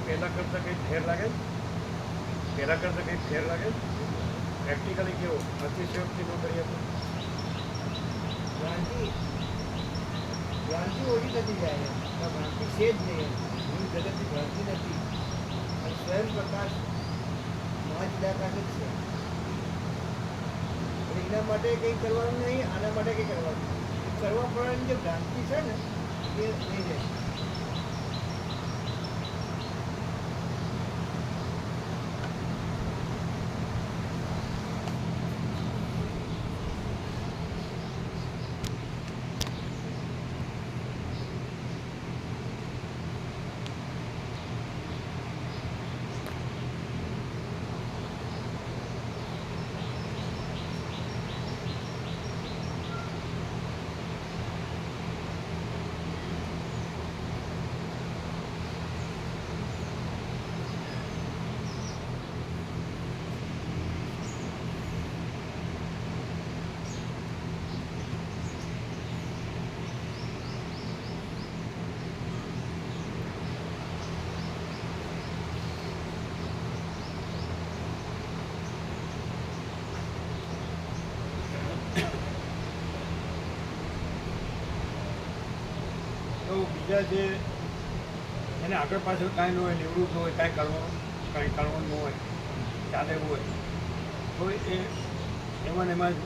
પહેલાં કરતાં કંઈક ફેર લાગે? પહેલાં કરતાં કંઈક ફેર લાગે? પ્રેક્ટિકલી કેવો અતિશયોક્તિ ન કરીએ તો ભ્રાંતિ ઓછી થતી જાય. ભ્રાંતિ છે જ નહીં. મૂળ જગતની ભ્રાંતિ નથી. અને સ્વયં પ્રકાશ મહાચિદાકાશ જ છે. એના માટે કંઈ કરવાનું નહીં, આના માટે કંઈ કરવાનું નહીં. કરવા પડવાની જે ભ્રાંતિ છે ને એ નહીં રહે. તો બીજા જે એને આગળ પાછળ કાંઈ ન હોય, નિવૃત્ત હોય, કાંઈ કરવાનું ન હોય, ચાલે એવું હોય તો એ એમાં ને એમાં જ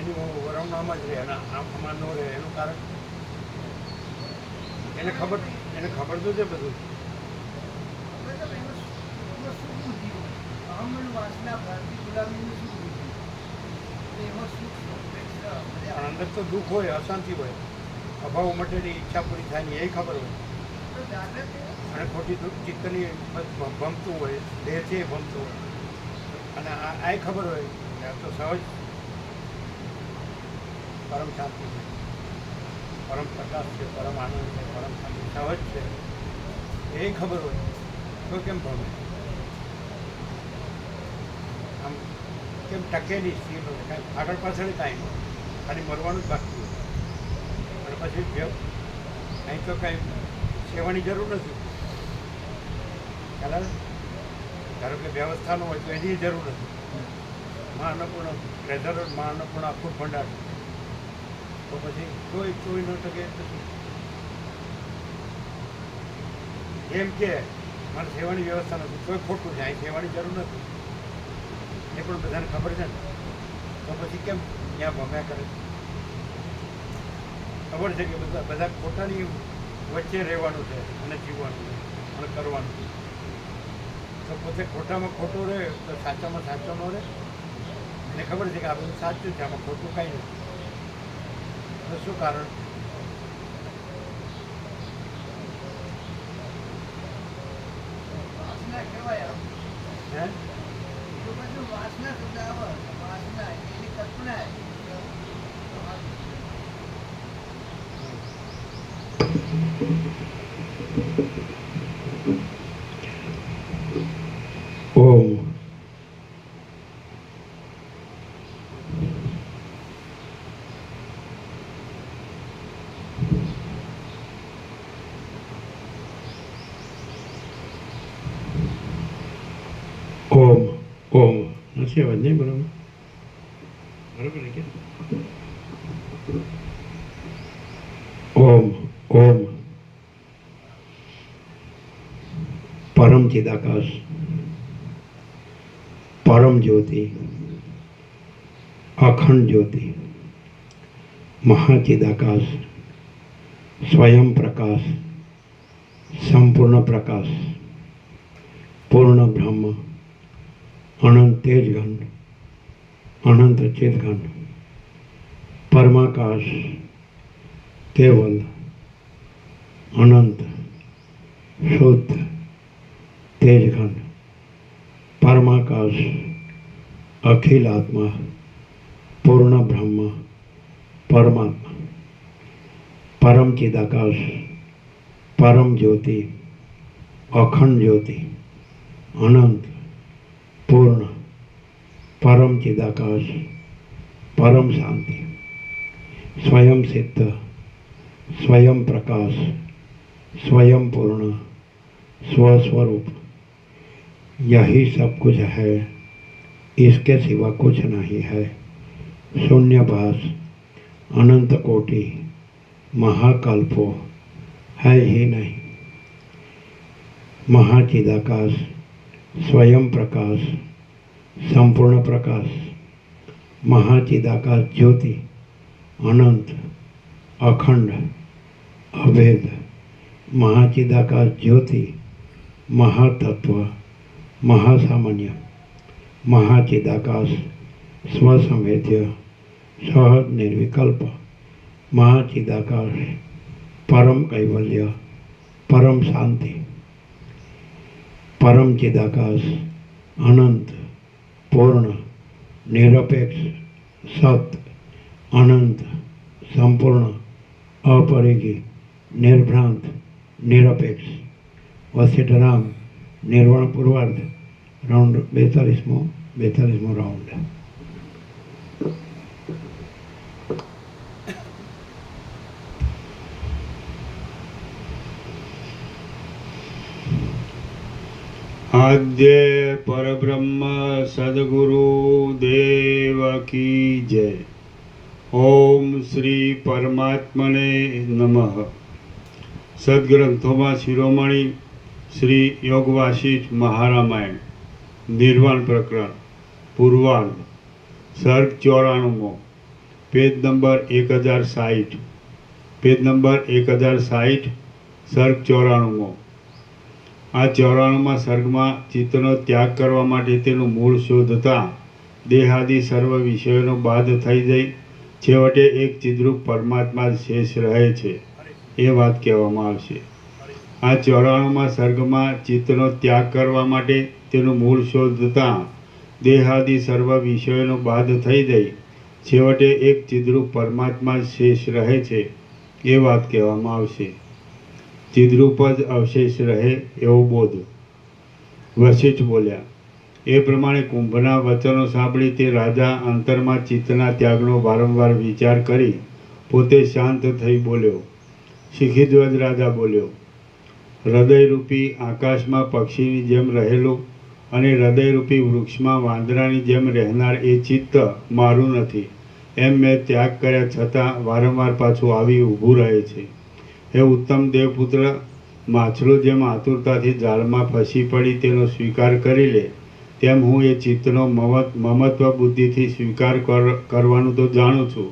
એની વરવણામાં જ રહે અને આમાં ન રહે. એનું કારણ એને ખબર તો છે બધું. પણ અંદર તો દુઃખ હોય, અશાંતિ હોય, અભાવ માટેની ઈચ્છા પૂરી થાય નહીં એ ખબર હોય. અને ખોટી ચિત્તની ભમતું હોય, દેહ છે ભમતું હોય અને આ ખબર હોય કે આ તો સહજ પરમ શાંતિ છે, પરમ પ્રકાશ છે, પરમ આનંદ છે, પરમ શાંતિ સહજ છે એ ખબર હોય તો કેમ ભમે? આમ કેમ ટકે નહીં સ્થિર હોય? કાંઈ આગળ પાછળ કાંઈ નહીં, ખાલી મરવાનું જ બાકી હોય. અને પછી અહીં તો કાંઈ સેવાની જરૂર નથી. ખ્યાલ ધારો કે વ્યવસ્થા ન હોય તો એની જરૂર નથી. મા અન્નપૂર્ણ ટ્રેઝર, મા અન્નપૂર્ણ આખું ભંડાર તો પછી કોઈ ન શકે નથી. એમ કે મારે સેવાની વ્યવસ્થા નથી, કોઈ ખોટું છે, અહીં સેવાની જરૂર નથી એ પણ બધાને ખબર છે ને, તો પછી કેમ ત્યાં ભમ્યા કરે? ખબર છે કે બધા ખોટાની વચ્ચે રહેવાનું છે અને જીવવાનું છે અને કરવાનું છે. તો પોતે ખોટામાં ખોટું રહે તો સાચામાં સાચો ન રહે. એને ખબર છે કે આ બધું સાચું છે, આમાં ખોટું કાંઈ નથી. તો શું કારણ? હે ઓમ ઓમ નથી અવાજ નહીં બરાબર ને કે ઓમ ઓમ પરમ ચિદાકાશ, परम ज्योति, अखंड ज्योति, महाचिदाकाश, स्वयं प्रकाश, संपूर्ण प्रकाश, पूर्ण ब्रह्म, अनंत तेज घन, अनंत चित घन, परमाकाश, केवल अनंत शुद्ध तेज घन, परमाकाश, अखिल आत्मा, पूर्ण ब्रह्म, परमात्मा, परम चिदाकाश, परम ज्योति, अखंड ज्योति, अनंत पूर्ण परम चिदाकाश, परम शांति, स्वयं सिद्ध, स्वयं प्रकाश, स्वयं पूर्ण, स्वस्वरूप यही सब कुछ है, इसके सिवा कुछ नहीं है। शून्यभास अनंत कोटि महाकल्पो है ही नहीं। महाचिदाकाश स्वयं प्रकाश संपूर्ण प्रकाश महाचिदाकाश ज्योति अनंत अखंड अभेद महाचिदाकाश ज्योति महातत्व महासामान्य महाचिदाकाश स्वसंवेद्य सहज निर्विकल्प महाचिदाकाश परम कैवल्य परम शांति परम चिदाकाश अनंत पूर्ण निरपेक्ष सत अनंत संपूर्ण अपरिगी निर्भ्रांत निरपेक्ष वसिष्ठराम निर्वाण पूर्वार्ध राउंड 42मो राउंड। आद्य परब्रह्म सद्गुरु देव की जय। ओम श्री परमात्मने नमः। सद्ग्रंथों शिरोमणि श्री योग वासिष्ठ महारामायण निर्वाण प्रकरण पूर्वार्ध सर्ग 94 पेज नंबर 1060 पेज नंबर 1060 सर्ग 94। આ 94મા સર્ગમાં ચિત્તનો ત્યાગ કરવા માટે તેનું મૂળ શોધતા દેહાદિ સર્વ વિષયોનો બાદ થઈ જઈ છેવટે એક ચિદ્રૂપ પરમાત્મા જ શેષ રહે છે એ વાત કહેવામાં આવશે। આ 94મા સર્ગમાં ચિત્તનો ત્યાગ કરવા માટે તેનું મૂળ શોધતા દેહાદિ સર્વ વિષયોનો બાદ થઈ જઈ છેવટે એક ચિદ્રૂપ પરમાત્મા જ શેષ રહે છે એ વાત કહેવામાં આવશે। ચિદ્રૂપ જ અવશેષ રહે એવો બોધ। વશિષ્ઠ બોલ્યા એ પ્રમાણે કુંભના વચનો સાંભળી તે રાજા અંતરમાં ચિત્તના ત્યાગનો વારંવાર વિચાર કરી પોતે શાંત થઈ બોલ્યો। શિખીધ્વજ રાજા બોલ્યો હૃદયરૂપી આકાશમાં પક્ષીની જેમ રહેલું અને હૃદયરૂપી વૃક્ષમાં વાંદરાની જેમ રહેનાર એ ચિત્ત મારું નથી એમ મેં ત્યાગ કર્યા છતાં વારંવાર પાછું આવી ઊભું રહે છે। हे उत्तम देवपुत्र माछलो जेम आतुरताथी जाळमां फसी पड़ी तेनो स्वीकार करी ले तेम हूँ ए चित्तनो ममत्व बुद्धिथी स्वीकार करवानुं तो जाणुं छुं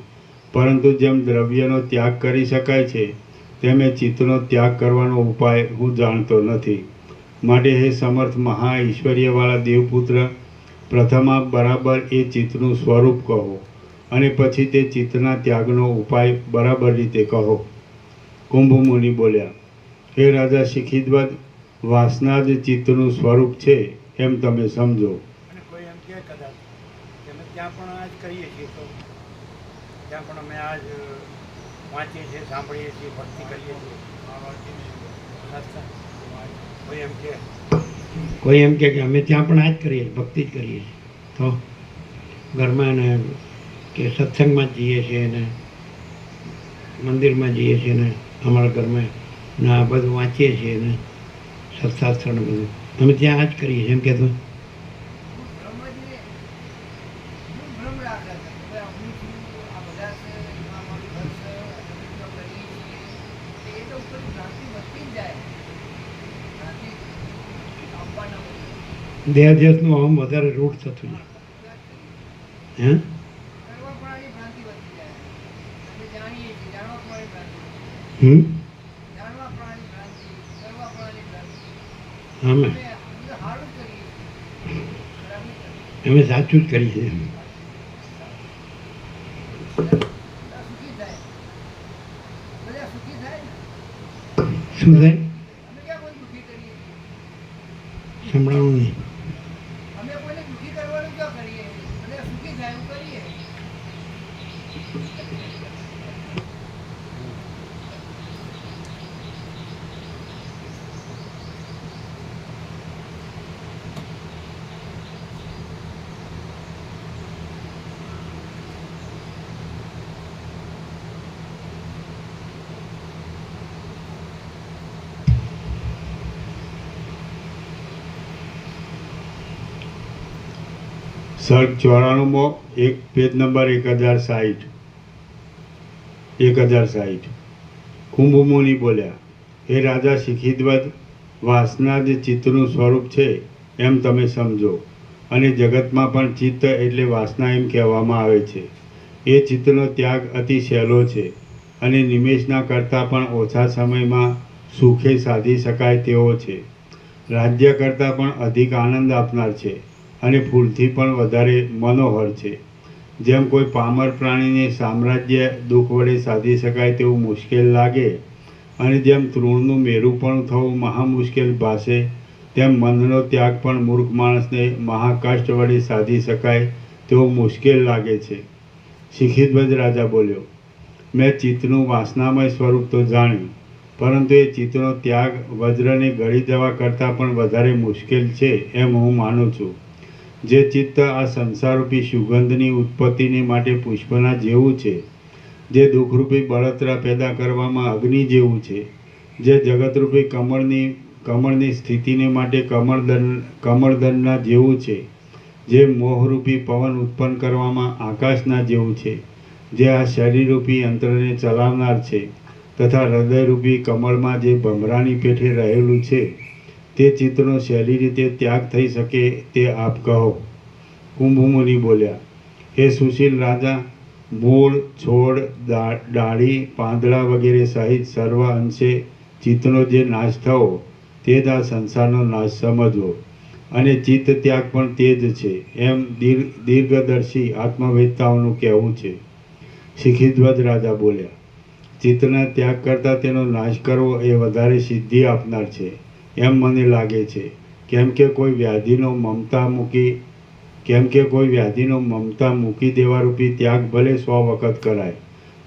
परंतु जेम द्रव्यनो त्याग करी शकाय छे तेम ए चित्तनो त्याग करवानो उपाय हूँ जाणतो नथी। माटे हे समर्थ महा ईश्वर्यवाळा देवपुत्र प्रथम आप बराबर ए चित्तनुं स्वरूप कहो अने पछी ते चित्तना त्यागनो उपाय बराबर रीते कहो। कुंभ मुनि बोल्या हे राजा शिखीध्वज वासना ज चित्तनुं स्वरूप छे एम तमे समझो। અને કોઈ એમ કહે કદાચ કે અમે ત્યાં પણ આ જ કરીએ છીએ તો ત્યાં પણ અમે આ જ વાંચીએ છીએ સાંભળીએ છીએ ભક્તિ કરીએ છીએ સત્સંગ કોઈ એમ કહે કોઈ એમ કે અમે ત્યાં પણ આ જ કરીએ ભક્તિ જ કરીએ છીએ તો ઘરમાં ને કે સત્સંગમાં જ જઈએ છીએ ને મંદિરમાં જઈએ છીએ ને અમારા ઘરમાં ને આ બધું વાંચીએ છીએ ને સત્શાસ્ત્ર ને બધું અમે ત્યાં આ જ કરીએ છીએ એમ કહેતો બ્રહ્મજીને ભ્રમ રાખે છે કે હું છું આ બધા છે એમાં અમારું ઘર છે અમે તો કરીએ છીએ એ તો ઉપર ભ્રાંતિ વધતી જ જાય ભ્રાંતિ આવવાના બદલે દેહધ્યાસનું અહમ વધારે રૂઢ થતું જાય હે કરવાપણાની ભ્રાંતિ વધતી જાય અમે જાણીએ છીએ જાણવાપણાની ભ્રાંતિ જાણવાપણાની ભ્રાંતિ કરવાપણાની ભ્રાંતિ અમે અમે સારું જ કરીએ છીએ ખરાબ નહીં કરીએ અમે સાચું જ કરીએ છીએ બધા સુખી થાય બધા સુખી થાય ને શું થાય અમે ક્યાં કોઈ દુઃખી કરીએ છીએ સંભળાવું નહીં અમે કોઈને દુઃખી કરવાનું ક્યાં કરીએ બધા સુખી થાય એવું કરીએ સર્ગ 94 એક પેજ નંબર 1060 કુંભમુનિ બોલ્યા, હે રાજા શિખીધ્વજ, વાસના જ ચિત્તનું સ્વરૂપ છે એમ તમે સમજો, અને જગતમાં પણ ચિત્ત એટલે વાસના એમ કહેવામાં આવે છે. એ ચિત્તનો ત્યાગ અતિ સહેલો છે અને નિમેષના કરતાં પણ ઓછા સમયમાં સુખે સાધી શકાય તેવો છે. રાજ્ય કરતાં પણ અધિક આનંદ આપનાર છે અને ફૂલથી પણ વધારે મનોહર છે. જેમ કોઈ પામર પ્રાણીને સામ્રાજ્ય દુઃખ વડે સાધી શકાય તેવું મુશ્કેલ લાગે, અને જેમ તૃણનું મેરુપણું થવું મહા મુશ્કેલ ભાસે, તેમ મનનો ત્યાગ પણ મૂર્ખ માણસને મહાકષ્ટ વડે સાધી શકાય તેવું મુશ્કેલ લાગે છે. શિખીધ્વજ રાજા બોલ્યો, મેં ચિત્તનું વાસનામય સ્વરૂપ તો જાણ્યું, પરંતુ એ ચિત્તનો ત્યાગ વજ્રને ગળી જવા કરતાં પણ વધારે મુશ્કેલ છે એમ હું માનું છું. જે ચિત્ત આ સંસારરૂપી સુગંધની ઉત્પત્તિને માટે પુષ્પના જેવું છે, જે દુઃખરૂપી બળતરા પેદા કરવામાં અગ્નિ જેવું છે, જે જગતરૂપી કમળની સ્થિતિને માટે કમળદનના જેવું છે, જે મોહરૂપી પવન ઉત્પન્ન કરવામાં આકાશના જેવું છે, જે આ શરીરરૂપી યંત્રને ચલાવનાર છે, તથા હૃદયરૂપી કમળમાં જે ભમરાની પેઠે રહેલું છે, તે ચિત્તનો સહેલી રીતે ત્યાગ થઈ શકે તે આપ કહો. કુંભમુનિ બોલ્યા, હે સુશીલ રાજા, મૂળ, છોડ, ડાળી, પાંદડા વગેરે સહિત સર્વ અંશે ચિત્તનો જે નાશ થવો તે જ આ સંસારનો નાશ સમજવો, અને ચિત્ત ત્યાગ પણ તે જ છે એમ દીર્ઘદર્શી આત્મવેદતાઓનું કહેવું છે. શિખીધ્વજ રાજા બોલ્યા, ચિત્તના ત્યાગ કરતાં તેનો નાશ કરવો એ વધારે સિદ્ધિ આપનાર છે એમ મને લાગે છે. કેમ કે કોઈ વ્યાધિનો મમતા મૂકી દેવારૂપી ત્યાગ ભલે 100 વખત કરાય,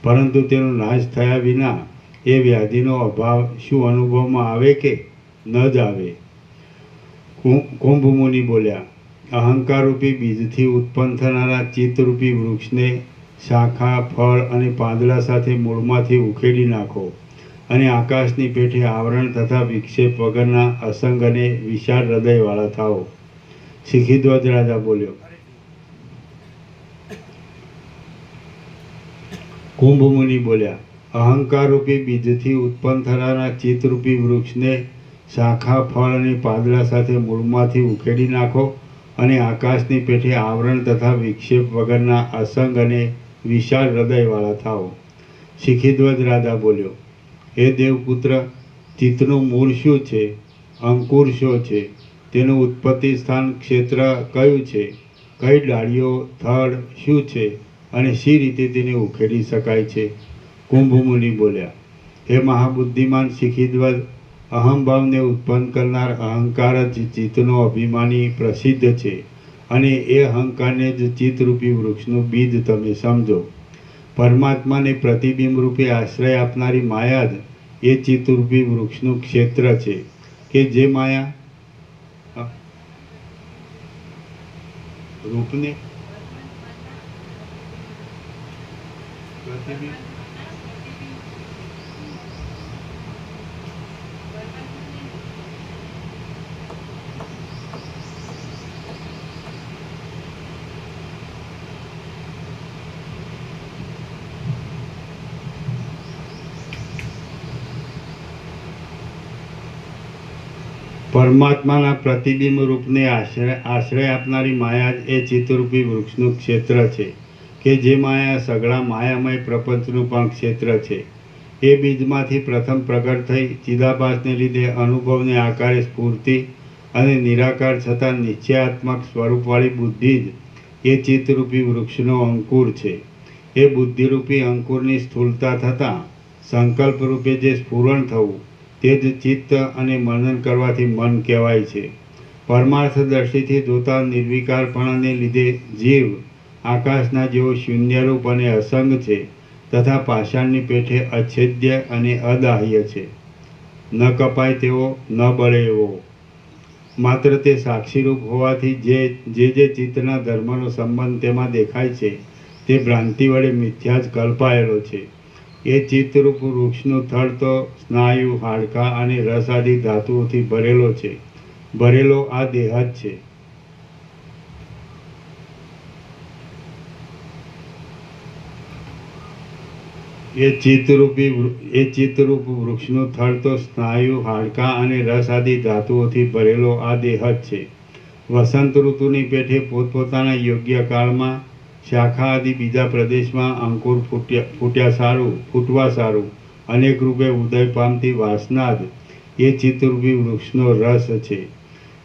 પરંતુ તેનો નાશ થયા વિના એ વ્યાધિનો અભાવ શું અનુભવમાં આવે કે ન જ આવે? કુંભમુનિ બોલ્યા, અહંકારરૂપી બીજથી ઉત્પન્ન થનારા ચિત્તરૂપી વૃક્ષને શાખા, ફળ અને પાંદડા સાથે મૂળમાંથી ઉખેડી નાખો, અને આકાશની પેઠે આવરણ તથા વિક્ષેપ વગરના અસંગ અને વિશાળ હૃદયવાળા થાઓ. શિખીધ્વજ રાજા બોલ્યો. કુંભમુનિ બોલ્યા, અહંકારરૂપી બીજથી ઉત્પન્ન થનારા ચિત્તરૂપી વૃક્ષને શાખા, ફળ અને પાંદડા સાથે મૂળમાંથી ઉખેડી નાખો, અને આકાશની પેઠે આવરણ તથા વિક્ષેપ વગરના અસંગ અને વિશાળ હૃદયવાળા થાઓ. શિખીધ્વજ રાજા બોલ્યો, હે દેવપુત્ર, ચિત્તનું મૂળ શું છે? અંકુર શો છે? તેનું ઉત્પત્તિ સ્થાન ક્ષેત્ર કયું છે? કઈ ડાળીઓ, થડ શું છે? અને શી રીતે તેને ઉખેડી શકાય છે? કુંભમુનિ બોલ્યા, હે મહાબુદ્ધિમાન શિખીધ્વજ, અહંભાવને ઉત્પન્ન કરનાર અહંકાર જ ચિત્તનો અભિમાની પ્રસિદ્ધ છે, અને એ અહંકારને જ ચિત્તરૂપી વૃક્ષનું બીજ તમે સમજો. પરમાત્માને પ્રતિબિંબ રૂપે આશ્રય આપનારી માયા જ એ ચિત્તરૂપી વૃક્ષનું ક્ષેત્ર છે, કે જે માયા રૂપને પ્રતિબિંબ પરમાત્માના પ્રતિબિંબ રૂપને આશ્રય આપનારી માયા જ એ ચિત્તરૂપી વૃક્ષનું ક્ષેત્ર છે, કે જે માયા સઘળા માયામય પ્રપંચનું પણ ક્ષેત્ર છે. એ બીજમાંથી પ્રથમ પ્રગટ થઈ ચિદાભાસને લીધે અનુભવને આકારે સ્ફૂર્તિ અને નિરાકાર છતાં નિશ્ચયાત્મક સ્વરૂપવાળી બુદ્ધિ જ એ ચિત્તરૂપી વૃક્ષનો અંકુર છે. એ બુદ્ધિરૂપી અંકુરની સ્થૂળતા થતાં સંકલ્પ રૂપે જે સ્ફુરણ થવું તે જ ચિત્ત, અને મનન કરવાથી મન કહેવાય છે. પરમાર્થ દ્રષ્ટિથી જોતા નિર્વિકારપણાને લીધે જીવ આકાશના જેવો શૂન્યરૂપ અને અસંગ છે, તથા પાષાણની પેઠે અછેદ્ય અને અદાહ્ય છે, ન કપાય તેવો, ન બળે એવો. માત્ર તે સાક્ષીરૂપ હોવાથી જે ચિત્તના ધર્મનો સંબંધ તેમાં દેખાય છે તે ભ્રાંતિ વડે મિથ્યા જ કલ્પાયેલો છે. એ ચિત્તરૂપ વૃક્ષનું થડ તો સ્નાયુ, હાડકાં અને રસ આદિ ધાતુઓથી ભરેલો આ દેહ જ છે. એ ચિત્તરૂપ વૃક્ષનું થડ તો સ્નાયુ, હાડકાં અને રસ આદિ ધાતુઓથી ભરેલો આ દેહ જ છે. વસંત ઋતુની પેઠે પોતપોતાના યોગ્ય કાળમાં શાખા આદિ બીજા પ્રદેશમાં અંકુર ફૂટવા સારું અનેક રૂપે ઉદય પામતી વાસના જ એ ચિત્તરૂપી વૃક્ષનો રસ છે.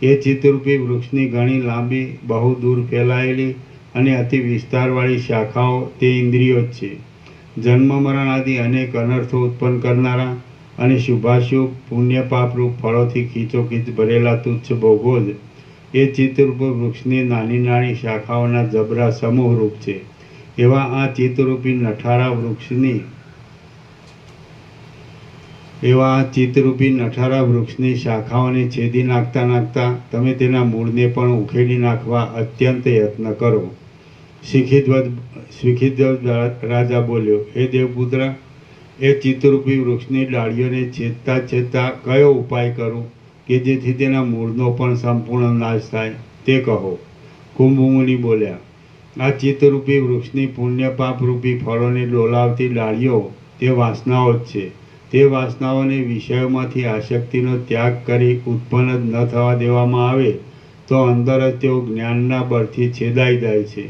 એ ચિત્તરૂપી વૃક્ષની ઘણી લાંબી, બહુ દૂર ફેલાયેલી અને અતિ વિસ્તારવાળી શાખાઓ તે ઇન્દ્રિયો જ છે. જન્મ મરણ આદિ અનેક અનર્થો ઉત્પન્ન કરનારા અને શુભાશુભ પુણ્ય પાપરૂપ ફળોથી ખીચોખીચ ભરેલા તુચ્છ ભોગો જ એ ચિત્તરૂપ વૃક્ષની નાની નાની શાખાઓના જબરા સમૂહરૂપ છે. એવા આ ચિત્તરૂપી નઠારા વૃક્ષની શાખાઓને છેદી નાખતા તમે તેના મૂળને પણ ઉખેડી નાખવા અત્યંત યત્ન કરો. શિખીધ્વજ રાજા બોલ્યો, હે દેવપુત્ર, એ ચિત્તરૂપી વૃક્ષની ડાળીઓને છેદતા કયો ઉપાય કરું કે જેથી તેના મૂળનો પણ સંપૂર્ણ નાશ થાય તે કહો. કુંભમુનિ બોલ્યા, આ ચિત્તરૂપી વૃક્ષની પુણ્ય પાપરૂપી ફળોને ડોલાવતી ડાળીઓ તે વાસનાઓ જ છે. તે વાસનાઓને વિષયોમાંથી આસક્તિનો ત્યાગ કરી ઉત્પન્ન જ ન થવા દેવામાં આવે તો અંદર જ તેઓ જ્ઞાનના બળથી છેદાઈ જાય છે.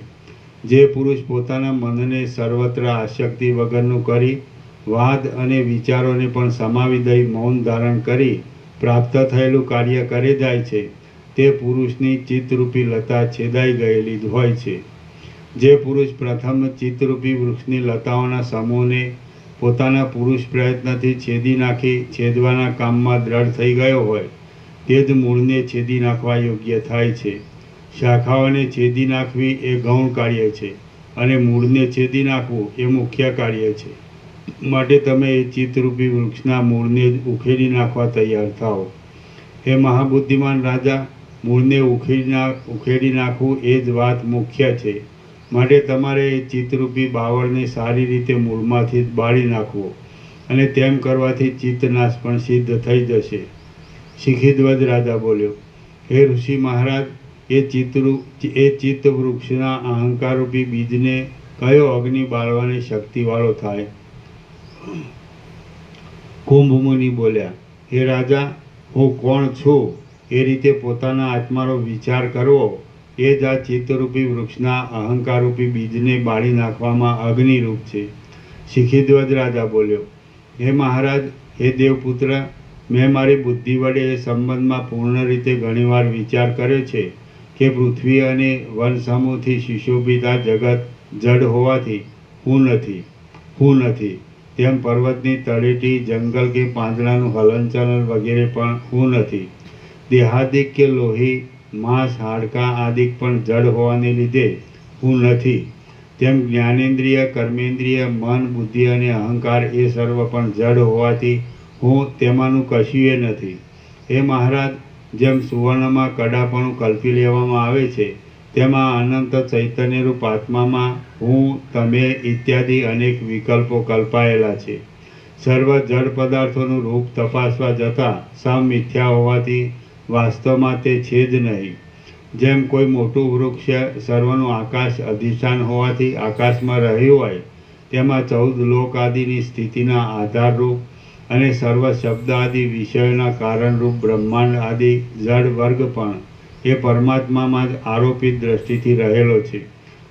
જે પુરુષ પોતાના મનને સર્વત્ર આસક્તિ વગરનું કરી વાદ અને વિચારોને પણ સમાવી દઈ મૌન ધારણ કરી પ્રાપ્ત થયેલું કાર્ય કરે જાય છે તે પુરુષની ચિત્તરૂપી લતા છેદાઈ ગયેલી જ હોય છે. જે પુરુષ પ્રથમ ચિત્તરૂપી વૃક્ષની લતાઓના સમૂહને પોતાના પુરુષ પ્રયત્નથી છેદી નાખી છેદવાના કામમાં દ્રઢ થઈ ગયો હોય તે જ મૂળને છેદી નાખવા યોગ્ય થાય છે. શાખાઓને છેદી નાખવી એ ગૌણ કાર્ય છે અને મૂળને છેદી નાખવું એ મુખ્ય કાર્ય છે. માટે તમે એ ચિત્તરૂપી વૃક્ષના મૂળને જ ઉખેડી નાખવા તૈયાર થાઓ. હે મહાબુદ્ધિમાન રાજા, મૂળને ઉખેડી નાખવું એ જ વાત મુખ્ય છે. માટે તમારે એ ચિત્તરૂપી બાવળને સારી રીતે મૂળમાંથી જ બાળી નાખવો અને તેમ કરવાથી ચિત્તનાશ પણ સિદ્ધ થઈ જશે. શિખીધ્વજ રાજા બોલ્યો, હે ઋષિ મહારાજ, એ ચિત્ત વૃક્ષના અહંકારરૂપી બીજને કયો અગ્નિ બાળવાની શક્તિવાળો થાય? કુંભમુનિ બોલ્યા, હે રાજા, હું કોણ છું એ રીતે પોતાના આત્માનો વિચાર કરવો એ જ આ ચિત્તરૂપી વૃક્ષના અહંકારરૂપી બીજને બાળી નાખવામાં અગ્નિરૂપ છે. શિખીધ્વજ રાજા બોલ્યો, હે મહારાજ, હે દેવપુત્ર, મેં મારી બુદ્ધિ વડે એ સંબંધમાં પૂર્ણ રીતે ઘણીવાર વિચાર કર્યો છે કે પૃથ્વી અને વન સમૂહથી સુશોભિત આ જગત જડ હોવાથી હું નથી. તેમ પર્વતની તળેટી, જંગલ કે પાંદડાનું હલનચલન વગેરે પણ હું નથી. દેહાદિક કે લોહી, માંસ, હાડકાં આદિક પણ જડ હોવાને લીધે હું નથી. તેમ જ્ઞાનેન્દ્રિય, કર્મેન્દ્રિય, મન, બુદ્ધિ અને અહંકાર એ સર્વ પણ જડ હોવાથી હું તેમાંનું કશુંય નથી. હે મહારાજ, જેમ સુવર્ણમાં કડાપણું કલ્પી લેવામાં આવે છે તેમાં અનંત ચૈતન્યરૂપ આત્મામાં હું, તમે ઇત્યાદિ અનેક વિકલ્પો કલ્પાયેલા છે. સર્વ જડ પદાર્થોનું રૂપ તપાસવા જતાં સાવ મિથ્યા હોવાથી વાસ્તવમાં તે છે જ નહીં. જેમ કોઈ મોટું વૃક્ષ સર્વનું આકાશ અધિષ્ઠાન હોવાથી આકાશમાં રહ્યું હોય તેમાં 14 લોક આદિની સ્થિતિના આધારરૂપ અને સર્વ શબ્દ આદિ વિષયોના કારણરૂપ બ્રહ્માંડ આદિ જડ વર્ગ પણ એ પરમાત્મામાં જ આરોપિત દ્રષ્ટિથી રહેલો છે.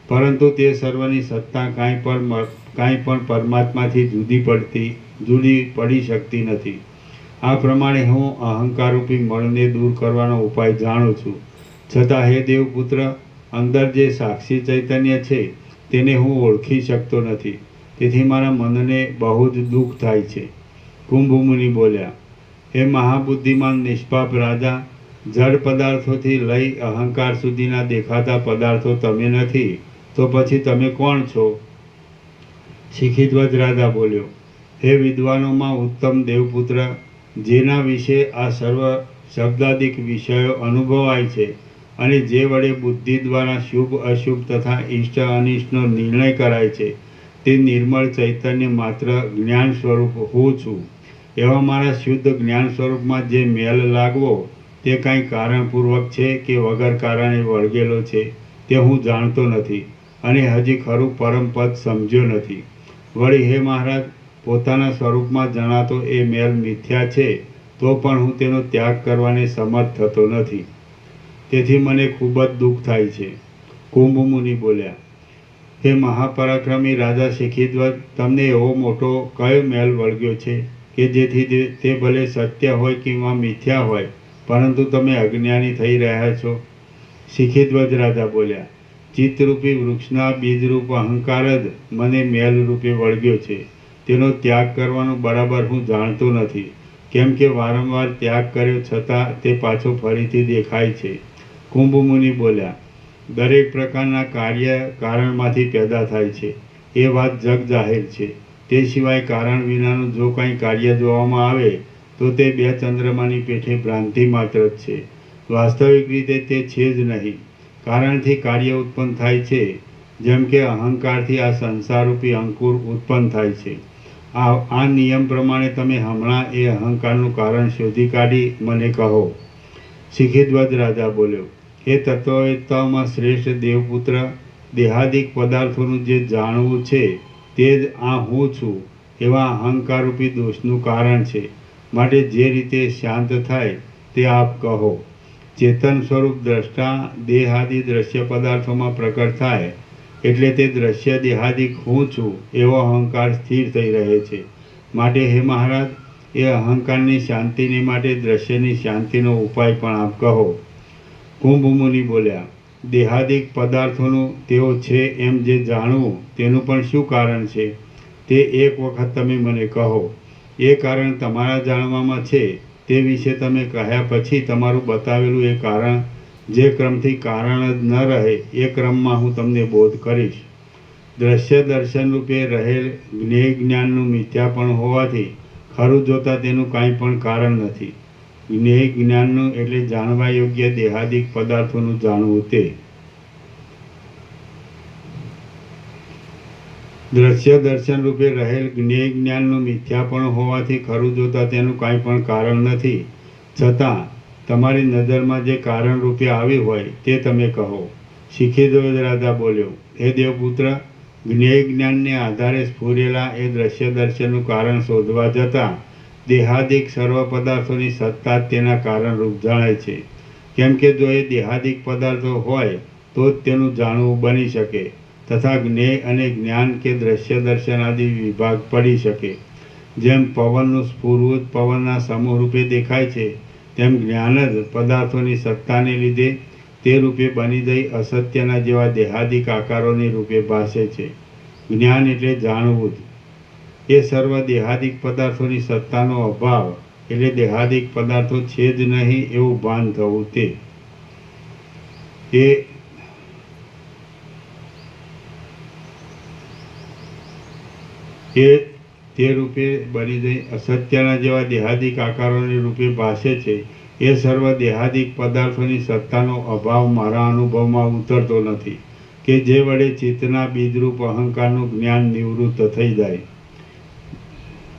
પરંતુ તે સર્વની સત્તા કાંઈ પણ પરમાત્માથી જુદી પડી શકતી નથી. આ પ્રમાણે હું અહંકારરૂપી મળને દૂર કરવાનો ઉપાય જાણું છું. છતાં હે દેવપુત્ર, અંદર જે સાક્ષી ચૈતન્ય છે તેને હું ઓળખી શકતો નથી. તેથી મારા મનને બહુ જ દુઃખ થાય છે. કુંભમુનિ બોલ્યા, હે મહાબુદ્ધિમાન નિષ્પાપ રાજા, જડ પદાર્થોથી લઈ અહંકાર સુધીના દેખાતા પદાર્થો તમે નથી તો પછી તમે કોણ છો? શિખીધ્વજ રાજા બોલ્યો, હે વિદ્વાનોમાં ઉત્તમ દેવપુત્ર, જેના વિશે આ સર્વ શબ્દાદિક વિષયો અનુભવાય છે અને જે વડે બુદ્ધિ દ્વારા શુભ અશુભ તથા ઇષ્ટ અનિષ્ટનો નિર્ણય કરાય છે તે નિર્મળ ચૈતન્ય માત્ર જ્ઞાન સ્વરૂપ હું છું. એવા મારા શુદ્ધ જ્ઞાન સ્વરૂપમાં જે મેલ લાગવો તે કાંઈ કારણપૂર્વક છે કે વગર કારણે વળગેલો છે તે હું જાણતો નથી અને હજી ખરું પરમપદ સમજ્યો નથી. વળી હે મહારાજ, પોતાના સ્વરૂપમાં જણાતો એ મેલ મિથ્યા છે, તો પણ હું તેનો ત્યાગ કરવાને સમર્થ થતો નથી. તેથી મને ખૂબ જ દુઃખ થાય છે. કુંભ મુનિ બોલ્યા, હે મહાપરાક્રમી રાજા શિખીધ્વજ, તમને એવો મોટો કયો મેલ વળગ્યો છે કે જેથી તે ભલે સત્ય હોય કે મિથ્યા હોય, પરંતુ તમે અજ્ઞાની થઈ રહ્યા છો? શિખીધ્વજ રાજા બોલ્યા, ચિત્તરૂપી વૃક્ષના બીજરૂપ અહંકાર જ મને મેલ રૂપે વળગ્યો છે. તેનો ત્યાગ કરવાનું બરાબર હું જાણતો નથી, કેમ કે વારંવાર ત્યાગ કર્યો છતાં તે પાછો ફરીથી દેખાય છે. કુંભ મુનિ બોલ્યા, દરેક પ્રકારના કાર્ય કારણમાંથી પેદા થાય છે, એ વાત જગ જાહેર છે. તે સિવાય કારણ વિનાનું જો કંઈ કાર્ય જોવામાં આવે તો તે બે ચંદ્રમાની પેઠે ભ્રાંતિ માત્ર જ છે. વાસ્તવિક રીતે તે છે જ નહીં. કારણથી કાર્ય ઉત્પન્ન થાય છે, જેમ કે અહંકારથી આ સંસારરૂપી અંકુર ઉત્પન્ન થાય છે. આ નિયમ પ્રમાણે તમે હમણાં એ અહંકારનું કારણ શોધી કાઢી મને કહો. શિખીધ્વજ રાજા બોલ્યો, હે તત્વવેત્તાઓમાં શ્રેષ્ઠ દેવપુત્ર, દેહાદિક પદાર્થોનું જે જાણવું છે તે જ આ હું છું એવા અહંકારરૂપી દોષનું કારણ છે. માટે જે રીતે શાંત થાય તે આપ કહો. ચેતન સ્વરૂપ દ્રષ્ટા દેહાદિ દ્રશ્ય પદાર્થોમાં પ્રકટ થાય એટલે તે દ્રશ્ય દેહાદિક હું છું એવો અહંકાર સ્થિર થઈ રહે છે. માટે હે મહારાજ, એ અહંકારની શાંતિને માટે દ્રશ્યની શાંતિનો ઉપાય પણ આપ કહો. કુંભ મુનિ બોલ્યા, દેહાદિક પદાર્થોનું તેઓ છે એમ જે જાણવું તેનું પણ શું કારણ છે તે એક વખત તમે મને કહો. એ કારણ તમારા જાણવામાં છે તે વિશે તમે કહ્યા પછી તમારું બતાવેલું એ કારણ જે ક્રમથી કારણ જ ન રહે એ ક્રમમાં હું તમને બોધ કરીશ. દ્રશ્ય દર્શન રૂપે રહેલ જ્ઞેય જ્ઞાનનું મિથ્યાપણ હોવાથી ખરું જોતાં તેનું કાંઈ પણ કારણ નથી. જ્ઞેય જ્ઞાનનું એટલે જાણવા યોગ્ય દેહાદિક પદાર્થોનું જાણવું તે. દ્રશ્ય દર્શન રૂપે રહેલ જ્ઞેય જ્ઞાનનું મિથ્યાપણ હોવાથી ખરું જોતાં તેનું કાંઈ પણ કારણ નથી, છતાં તમારી નજરમાં જે કારણ રૂપે આવ્યું હોય તે તમે કહો. શિખીધ્વજ રાજા બોલ્યો, હે દેવપુત્ર, જ્ઞેય જ્ઞાનને આધારે સ્ફુરેલા એ દ્રશ્ય દર્શનનું કારણ શોધવા જતાં દેહાદિક સર્વ પદાર્થોની સત્તા જ તેના કારણરૂપ જણાય છે. કેમ કે જો એ દેહાદિક પદાર્થો હોય તો જ તેનું જાણવું બની શકે તથા જ્ઞેય અને જ્ઞાન કે દ્રશ્ય દર્શન આદિ વિભાગ પડી શકે. જેમ પવનનું સ્ફુરવું જ પવનના સમૂહ રૂપે દેખાય છે, તેમ જ્ઞાન જ પદાર્થોની સત્તાને લીધે તે રૂપે બની જઈ અસત્યના જેવા દેહાદિક આકારોની રૂપે ભાસે છે. જ્ઞાન એટલે જાણવું જ. એ સર્વ દેહાદિક પદાર્થોની સત્તાનો અભાવ એટલે દેહાદિક પદાર્થો છે જ નહીં એવું ભાન થવું તે. તે રૂપે બની જઈ અસત્યના જેવા દેહાદિક આકારોની રૂપે ભાસે છે. એ સર્વ દેહાદિક પદાર્થોની સત્તાનો અભાવ મારા અનુભવમાં ઉતરતો નથી કે જે વડે ચિત્તના બીજરૂપ અહંકારનું જ્ઞાન નિવૃત્ત થઈ જાય.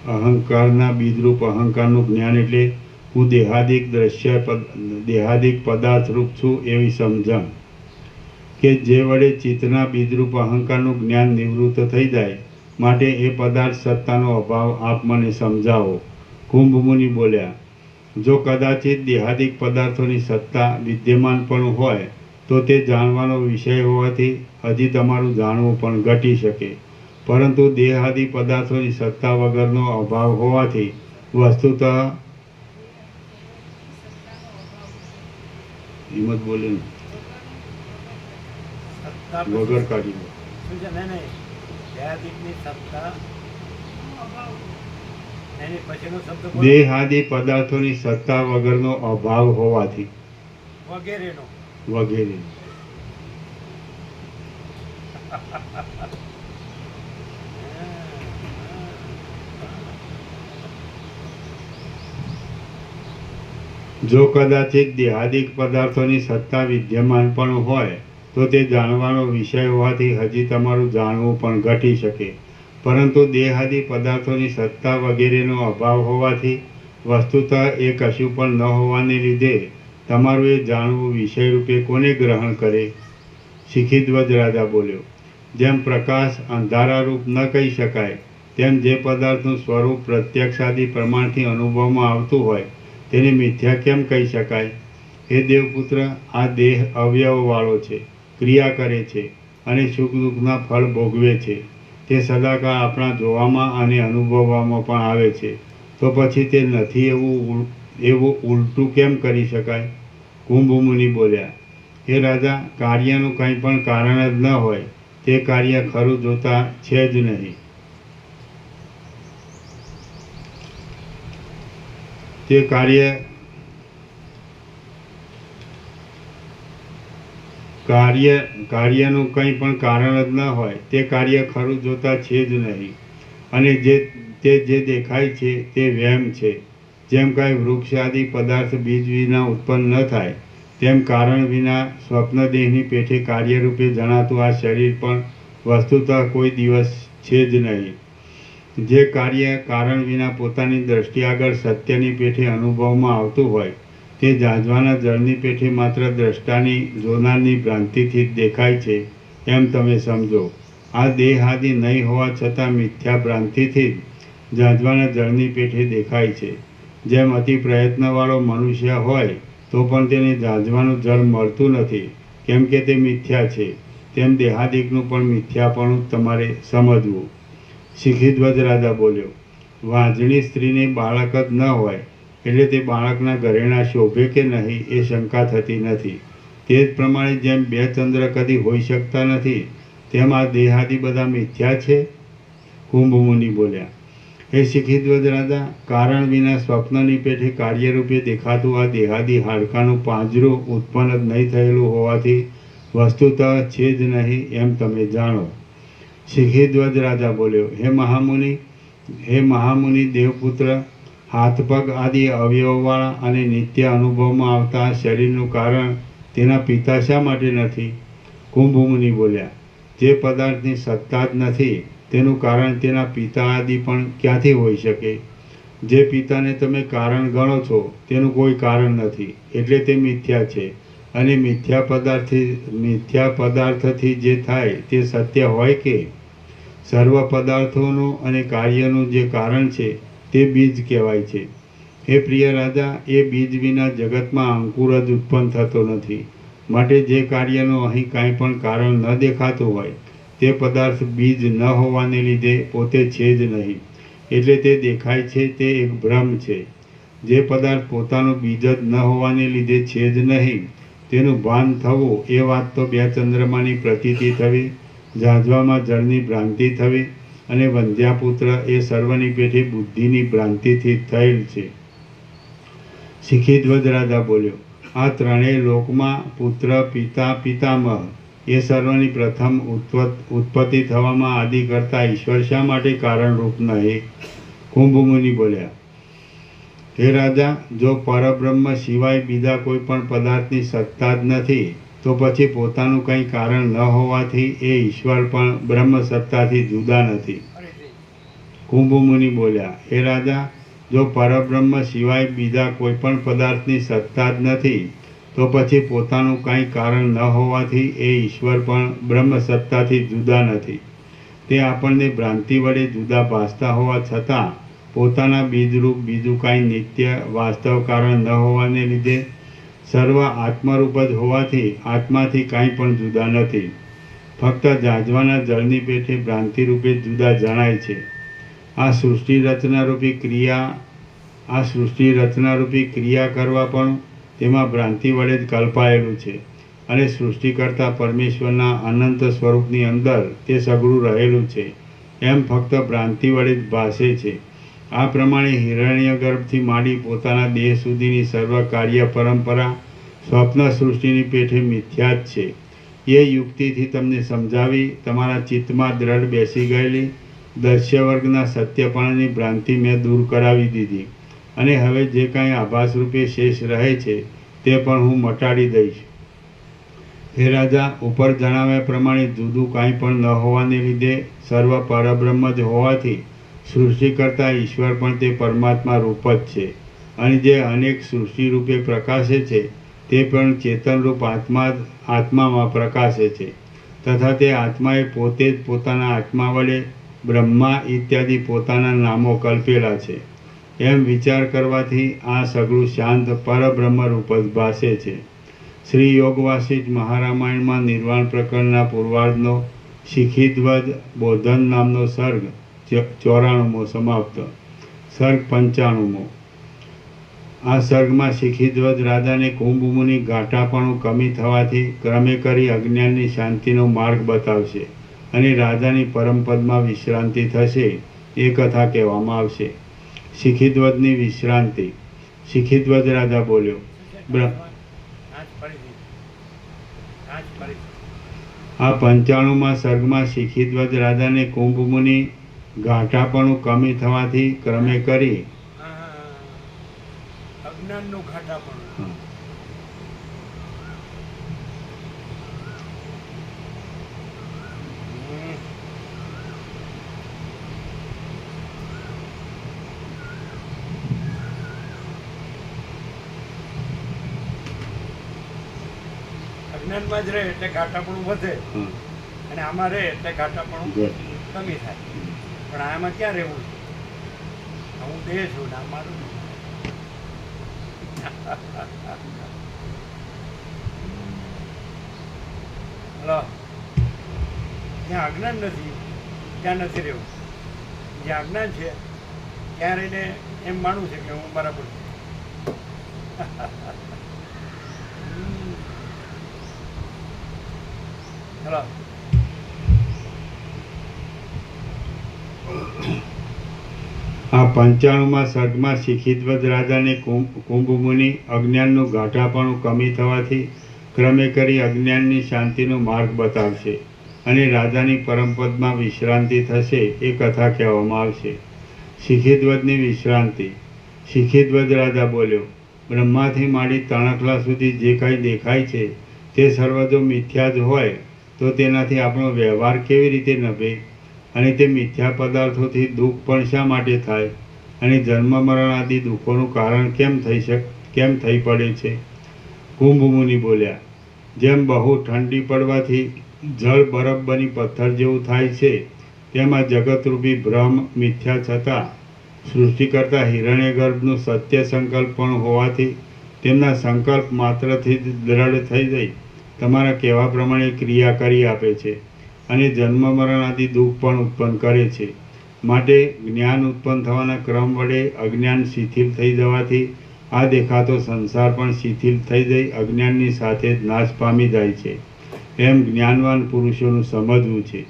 અહંકારના બીજરૂપ અહંકારનું જ્ઞાન એટલે હું દેહાદિક પદાર્થ રૂપ છું એવી સમજણ કે જે વડે ચિત્તના બીજરૂપ અહંકારનું જ્ઞાન નિવૃત્ત થઈ જાય. માટે એ પદાર્થ સત્તાનો અભાવ આપ મને સમજાવો. કુંભ મુનિ બોલ્યા, જો કદાચિત દેહાદિક પદાર્થોની સત્તા વિદ્યમાન પણ હોય તો તે જાણવાનો વિષય હોવાથી હજી તમારું જાણવું પણ ઘટી શકે, પરંતુ દેહાદિ પદાર્થોની સત્તા વગરનો અભાવ હોવાથી વસ્તુતઃ હિંમત બોલે સત્તા વગર કાઢી શું છે? નહીં દેહાદિકની સત્તા એની પછીનો શબ્દ બોલો. દેહાદિ પદાર્થોની સત્તા વગરનો અભાવ હોવાથી વગેરેનો. વગેરે. જો કદાચિત દેહાદિક પદાર્થોની સત્તા વિદ્યમાન પણ હોય તો તે જાણવાનો વિષય હોવાથી હજી તમારું જાણવું પણ ઘટી શકે, પરંતુ દેહાદિ પદાર્થોની સત્તા વગેરેનો અભાવ હોવાથી વસ્તુતઃ એ કશું પણ ન હોવાને લીધે તમારું એ જાણવું વિષય રૂપે કોને ગ્રહણ કરે? શિખીધ્વજ રાજા બોલ્યો, જેમ પ્રકાશ અંધારા રૂપ ન કહી શકાય તેમ જે પદાર્થનું સ્વરૂપ પ્રત્યક્ષાદી પ્રમાણથી અનુભવમાં આવતું હોય તેને મિથ્યા કેમ કહી શકાય? હે દેવપુત્ર, આ દેહ અવયવવાળો છે, ક્રિયા કરે છે અને સુખ દુઃખના ફળ ભોગવે છે. તે સદાકાળ આપણા જોવામાં અને અનુભવવામાં પણ આવે છે. તો પછી તે નથી એવું ઉલટું કેમ કરી શકાય? કુંભ મુનિ બોલ્યા, હે રાજા, કાર્યનું કંઈ પણ કારણ જ ન હોય તે કાર્ય ખરું જોતા છે જ નહીં. તે કાર્યનું કંઈ પણ કારણ જ ન હોય તે કાર્ય ખરું જોતા છે જ નહીં. અને તે જે દેખાય છે તે વહેમ છે. જેમ કાંઈ વૃક્ષ આદિ પદાર્થ બીજ વિના ઉત્પન્ન ન થાય, તેમ કારણ વિના સ્વપ્નદેહની પેઠે કાર્યરૂપે જણાતું આ શરીર પણ વસ્તુતઃ કોઈ દિવસ છે જ નહીં. જે કાર્ય કારણ વિના પોતાની દ્રષ્ટિ આગળ સત્યની પેઠે અનુભવમાં આવતું હોય તે જાજવાના જળની પેઠે માત્ર દ્રષ્ટાની જોનારની ભ્રાંતિથી જ દેખાય છે એમ તમે સમજો. આ દેહ આદિ નહીં હોવા છતાં મિથ્યા ભ્રાંતિથી જ જાજવાના જળની પેઠે દેખાય છે. જેમ અતિ પ્રયત્નવાળો મનુષ્ય હોય તો પણ તેને જાજવાનું જળ મળતું નથી, કેમ કે તે મિથ્યા છે, તેમ દેહાદિકનું પણ મિથ્યાપણું તમારે સમજવું. શિખીધ્વજ રાજા બોલ્યો, વાંજણી સ્ત્રીને બાળક જ ન હોય એટલે તે બાળકના ઘરેણાં શોભે કે નહીં એ શંકા થતી નથી. તે જ પ્રમાણે જેમ બે ચંદ્ર કદી હોઈ શકતા નથી, તેમ આ દેહાદિ બધા મિથ્યા છે. કુંભ મુનિ બોલ્યા, હે શિખીધ્વજ રાજા, કારણ વિના સ્વપ્નની પેઠે કાર્યરૂપે દેખાતું આ દેહાદિ હાડકાનું પાંજરું ઉત્પન્ન જ નહીં થયેલું હોવાથી વસ્તુતઃ છે જ નહીં એમ તમે જાણો. શિખીધ્વજ રાજા બોલ્યો, હે મહામુનિ દેવપુત્ર, હાથ પગ આદિ અવયવવાળા અને નિત્ય અનુભવમાં આવતા શરીરનું કારણ તેના પિતા શા માટે નથી? કુંભ મુનિ બોલ્યા, જે પદાર્થની સત્તા જ નથી તેનું કારણ તેના પિતા આદિ પણ ક્યાંથી હોઈ શકે? જે પિતાને તમે કારણ ગણો છો તેનું કોઈ કારણ નથી, એટલે તે મિથ્યા છે. અને મિથ્યા પદાર્થથી જે થાય તે સત્ય હોય કે? સર્વ પદાર્થોનું અને કાર્યનું જે કારણ છે તે બીજ કહેવાય છે. હે પ્રિય રાજા, એ બીજ વિના જગતમાં અંકુર જ ઉત્પન્ન થતો નથી. માટે જે કાર્યનું અહીં કાંઈ પણ કારણ ન દેખાતું હોય તે પદાર્થ બીજ ન હોવાને લીધે પોતે છે જ નહીં, એટલે તે દેખાય છે તે એક ભ્રમ છે. જે પદાર્થ પોતાનું બીજ જ ન હોવાને લીધે છે જ નહીં તેનું ભાન થવું એ વાત તો બે ચંદ્રમાની પ્રતીતિ થવી, જાજવામાં જળની ભ્રાંતિ થવી અને વંધ્યાપુત્ર એ સર્વની પેઠે બુદ્ધિની ભ્રાંતિથી થયેલ છે. શિખીધ્વજ રાજા બોલ્યો, આ ત્રણેય લોકમાં પુત્ર, પિતા, પિતામહ એ સર્વની પ્રથમ ઉત્પત્તિ થવામાં આદિ કરતા ઈશ્વર શા માટે કારણરૂપ નહીં? કુંભ મુનિ બોલ્યા, હે રાજા, જો પરબ્રહ્મ સિવાય બીજા કોઈ પણ પદાર્થની સત્તા જ નથી તો પછી પોતાનું કંઈ કારણ ન હોવાથી એ ઈશ્વર પણ બ્રહ્મ સત્તાથી જુદા નથી. કુંભ મુનિ બોલ્યા, હે રાજા, જો પરબ્રહ્મ સિવાય બીજા કોઈ પણ પદાર્થની સત્તા જ નથી તો પછી પોતાનું કાંઈ કારણ ન હોવાથી એ ઈશ્વર પણ બ્રહ્મ સત્તાથી જુદા નથી. તે આપણને ભ્રાંતિ વડે જુદા ભાસતા હોવા છતાં પોતાના બીજરૂપ બીજું કાંઈ નિત્ય વાસ્તવ કારણ ન હોવાને લીધે સર્વ આત્મરૂપ જ હોવાથી આત્માથી કાંઈ પણ જુદા નથી. ફક્ત જાજવાના જળની પેઠે ભ્રાંતિરૂપે જુદા જણાય છે. આ સૃષ્ટિ રચનારૂપી ક્રિયા કરવા પણ તેમાં ભ્રાંતિ વડે જ કલ્પાયેલું છે. અને સૃષ્ટિકર્તા પરમેશ્વરના અનંત સ્વરૂપની અંદર તે સઘળું રહેલું છે એમ ફક્ત ભ્રાંતિ વડે જ ભાસે છે. આ પ્રમાણે હિરણ્યગર્ભથી માંડી પોતાના દેહ સુધીની સર્વ કાર્ય પરંપરા સ્વપ્ન સૃષ્ટિની પેઠે મિથ્યા જ છે. એ યુક્તિથી તમને સમજાવી તમારા ચિત્તમાં દ્રઢ બેસી ગયેલી દસ્ય વર્ગના સત્યપણાની ભ્રાંતિ મેં દૂર કરાવી દીધી અને હવે જે કાંઈ આભાસ રૂપે શેષ રહે છે તે પણ હું મટાડી દઈશ. હે રાજા, ઉપર જણાવ્યા પ્રમાણે જુદું કાંઈ પણ ન હોવાને લીધે સર્વ પરબ્રહ્મ જ હોવાથી સૃષ્ટિ કરતા ઈશ્વર પણ તે પરમાત્મા રૂપ જ છે. અને જે અનેક સૃષ્ટિ રૂપે પ્રકાશે છે તે પણ ચેતનરૂપ આત્મામાં પ્રકાશે છે. તથા તે આત્માએ પોતે જ પોતાના આત્મા વડે બ્રહ્મા ઇત્યાદિ પોતાના નામો કલ્પેલા છે એમ વિચાર કરવાથી આ સઘળું શાંત પરબ્રહ્મ રૂપ જ ભાસે છે. શ્રી યોગ વાસિષ્ઠ મહારામાયણમાં નિર્વાણ પ્રકરણના પૂર્વાર્ધનો શિખીધ્વજ બોધન નામનો સર્ગ 94મો સમાપ્ત. સર્ગ 95મો. આ સર્ગમાં શિખીધ્વજ રાજાને કુંભમુનિ ઘાટાપણું કમી થવાથી ક્રમે કરી અજ્ઞાનની શાંતિનો માર્ગ બતાવશે અને રાજાની પરમપદમાં વિશ્રાંતિ થશે એ કથા કહેવામાં આવશે. શિખીધ્વજની વિશ્રાંતિ. શિખીધ્વજ રાજા બોલ્યો, આ 95માં સર્ગમાં શિખીધ્વજ રાજાને કુંભમુનિ ઘાટાપણું કમી થવાથી ક્રમે કરી અજ્ઞાનનું ઘાટાપણું. અજ્ઞાનમાં જ રહે એટલે ઘાટાપણું વધે અને આમાં રહે એટલે ઘાટાપણું કમી થાય. પણ આમાં ક્યાં રહેવું છે? હું દેહ છું ને આ મારું નથી. હલો, જ્યાં અજ્ઞાન નથી ત્યાં નથી રહેવું. જ્યાં અજ્ઞાન છે ત્યાં રહીને એમ માનવું છે કે હું બરાબર છું. હલો, આ 95માં સર્ગમાં શિખીધ્વજ રાજાને કુંભમુનિ અજ્ઞાનનું ઘાટાપણું કમી થવાથી ક્રમે કરી અજ્ઞાનની શાંતિનો માર્ગ બતાવશે અને રાજાની પરમપદમાં વિશ્રાંતિ થશે એ કથા કહેવામાં આવશે. શિખીધ્વજની વિશ્રાંતિ. શિખીધ્વજ રાજા બોલ્યો, બ્રહ્માથી માંડી તણખલા સુધી જે કાંઈ દેખાય છે તે સર્વ જો મિથ્યા જ હોય તો તેનાથી આપણો વ્યવહાર કેવી રીતે નભે અને તે મિથ્યા પદાર્થોથી દુઃખ પણ શા માટે થાય અને જન્મ મરણ આદિ દુઃખોનું કારણ કેમ થઈ પડે છે? કુંભમુનિ બોલ્યા, જેમ બહુ ઠંડી પડવાથી જળ બરફ બની પથ્થર જેવું થાય છે તેમાં જગતરૂપી ભ્રમ મિથ્યા છતાં સૃષ્ટિકર્તા હિરણ્યગર્ભનું સત્ય સંકલ્પ પણ હોવાથી તેમના સંકલ્પ માત્રથી જ દ્રઢ થઈ જઈ તમારા કહેવા પ્રમાણે ક્રિયા કરી આપે છે અને જન્મ મરણ આદિ દુઃખ પણ ઉત્પન્ન કરે છે. માટે જ્ઞાન ઉત્પન્ન થવાના ક્રમ વડે અજ્ઞાન શિથિલ થઈ જવાથી આ દેખાતો સંસાર પણ શિથિલ થઈ જઈ અજ્ઞાનની સાથે જ નાશ પામી જાય છે એમ જ્ઞાનવાન પુરુષોનું સમજવું છે.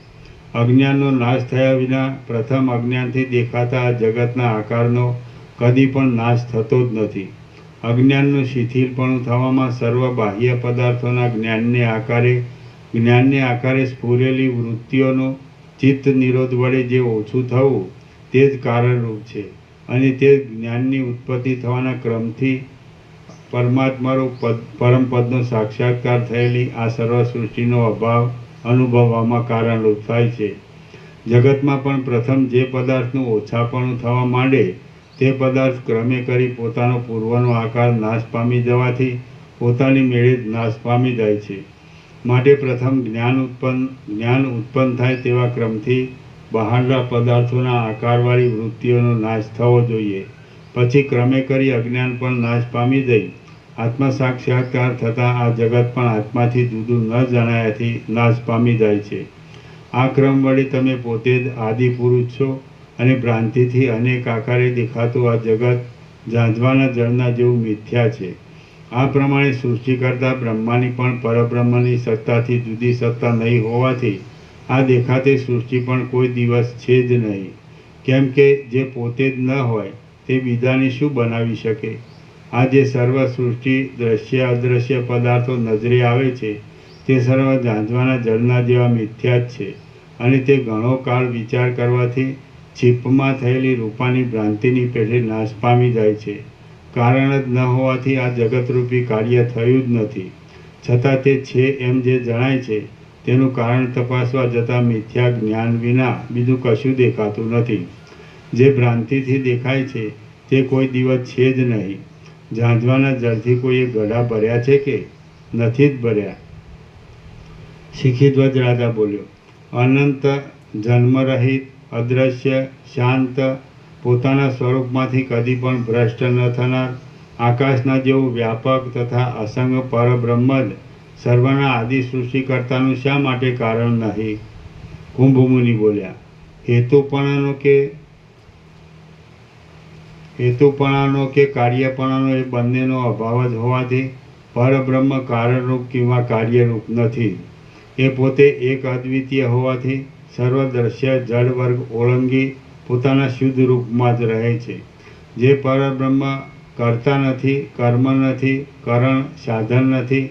અજ્ઞાનનો નાશ થયા વિના પ્રથમ અજ્ઞાનથી દેખાતા આ જગતના આકારનો કદી પણ નાશ થતો જ નથી. અજ્ઞાનનું શિથિલપણું થવામાં સર્વ બાહ્ય પદાર્થોના જ્ઞાનને આકારે સ્ફુરેલી વૃત્તિઓનો ચિત્ત નિરોધ વડે જે ઓછું થવું તે જ કારણરૂપ છે અને તે જ્ઞાનની ઉત્પત્તિ થવાના ક્રમથી પરમાત્મારૂપ પરમપદનો સાક્ષાત્કાર થયેલી આ સર્વ સૃષ્ટિનો અભાવ અનુભવવામાં કારણરૂપ થાય છે. જગતમાં પણ પ્રથમ જે પદાર્થનું ઓછાપણું થવા માંડે તે પદાર્થ ક્રમે કરી પોતાનો પૂર્વનો આકાર નાશ પામી જવાથી પોતાની મેળે જ નાશ પામી જાય છે. માટે પ્રથમ જ્ઞાન ઉત્પન્ન થાય તેવા ક્રમથી બહારના પદાર્થોના આકારવાળી વૃત્તિઓનો નાશ થવો જોઈએ. પછી ક્રમે કરી અજ્ઞાન પણ નાશ પામી જઈ આત્મ સાક્ષાત્કાર થતાં આ જગત પણ આત્માથી જુદું ન જણાયાથી નાશ પામી જાય છે. આ ક્રમ વડે તમે પોતે જ આદિ પુરુષ છો અને ભ્રાંતિથી અનેક આકારે દેખાતું આ જગત ઝાંઝવાના જળના જેવું મિથ્યા છે. આ પ્રમાણે સૃષ્ટિ કરતા બ્રહ્માની પણ પરબ્રહ્મની સત્તાથી જુદી સત્તા નહીં હોવાથી આ દેખાતી સૃષ્ટિ પણ કોઈ દિવસ છે જ નહીં. કેમ કે જે પોતે જ ન હોય તે બીજાને શું બનાવી શકે? આ જે સર્વ સૃષ્ટિ દ્રશ્ય અદ્રશ્ય પદાર્થો નજરે આવે છે તે સર્વ ઝાંઝવાના જળના જેવા મિથ્યા જ છે અને તે ઘણો કાળ વિચાર કરવાથી છીપમાં થયેલી રૂપાની ભ્રાંતિની પેઠે નાશ પામી જાય છે. કારણ જ ન હોવાથી આ જગતરૂપી કાર્ય થયું જ નથી. છતાં તે છે એમ જે જણાય છે તેનું કારણ તપાસવા જતાં મિથ્યા જ્ઞાન વિના બીજું કશું દેખાતું નથી. જે ભ્રાંતિથી દેખાય છે તે કોઈ દિવસ છે જ નહીં. ઝાંઝવાના જળથી કોઈએ ગઢા ભર્યા છે કે? નથી જ ભર્યા. શિખીધ્વજ રાજા બોલ્યો, અનંત જન્મરહિત અદ્રશ્ય, શાંત, પોતાના સ્વરૂપમાંથી કદી પણ ભ્રષ્ટ ન થનાર, આકાશના જેવું વ્યાપક તથા અસંગ પરબ્રહ્મ જ સર્વના આદિ સૃષ્ટિકર્તાનું શા માટે કારણ નહીં? કુંભમુનિ બોલ્યા, હેતુપણાનો કે કાર્યપણાનો એ બંનેનો અભાવ જ હોવાથી પરબ્રહ્મ કારણરૂપ કિંવા કાર્યરૂપ નથી. એ પોતે એક અદ્વિતીય હોવાથી સર્વદ્રશ્ય જળ વર્ગ ઓળંગી પોતાના શુદ્ધ રૂપમાં જ રહે છે. જે પરબ્રહ્મ કર્તા નથી, કર્મ નથી, કારણ સાધન નથી,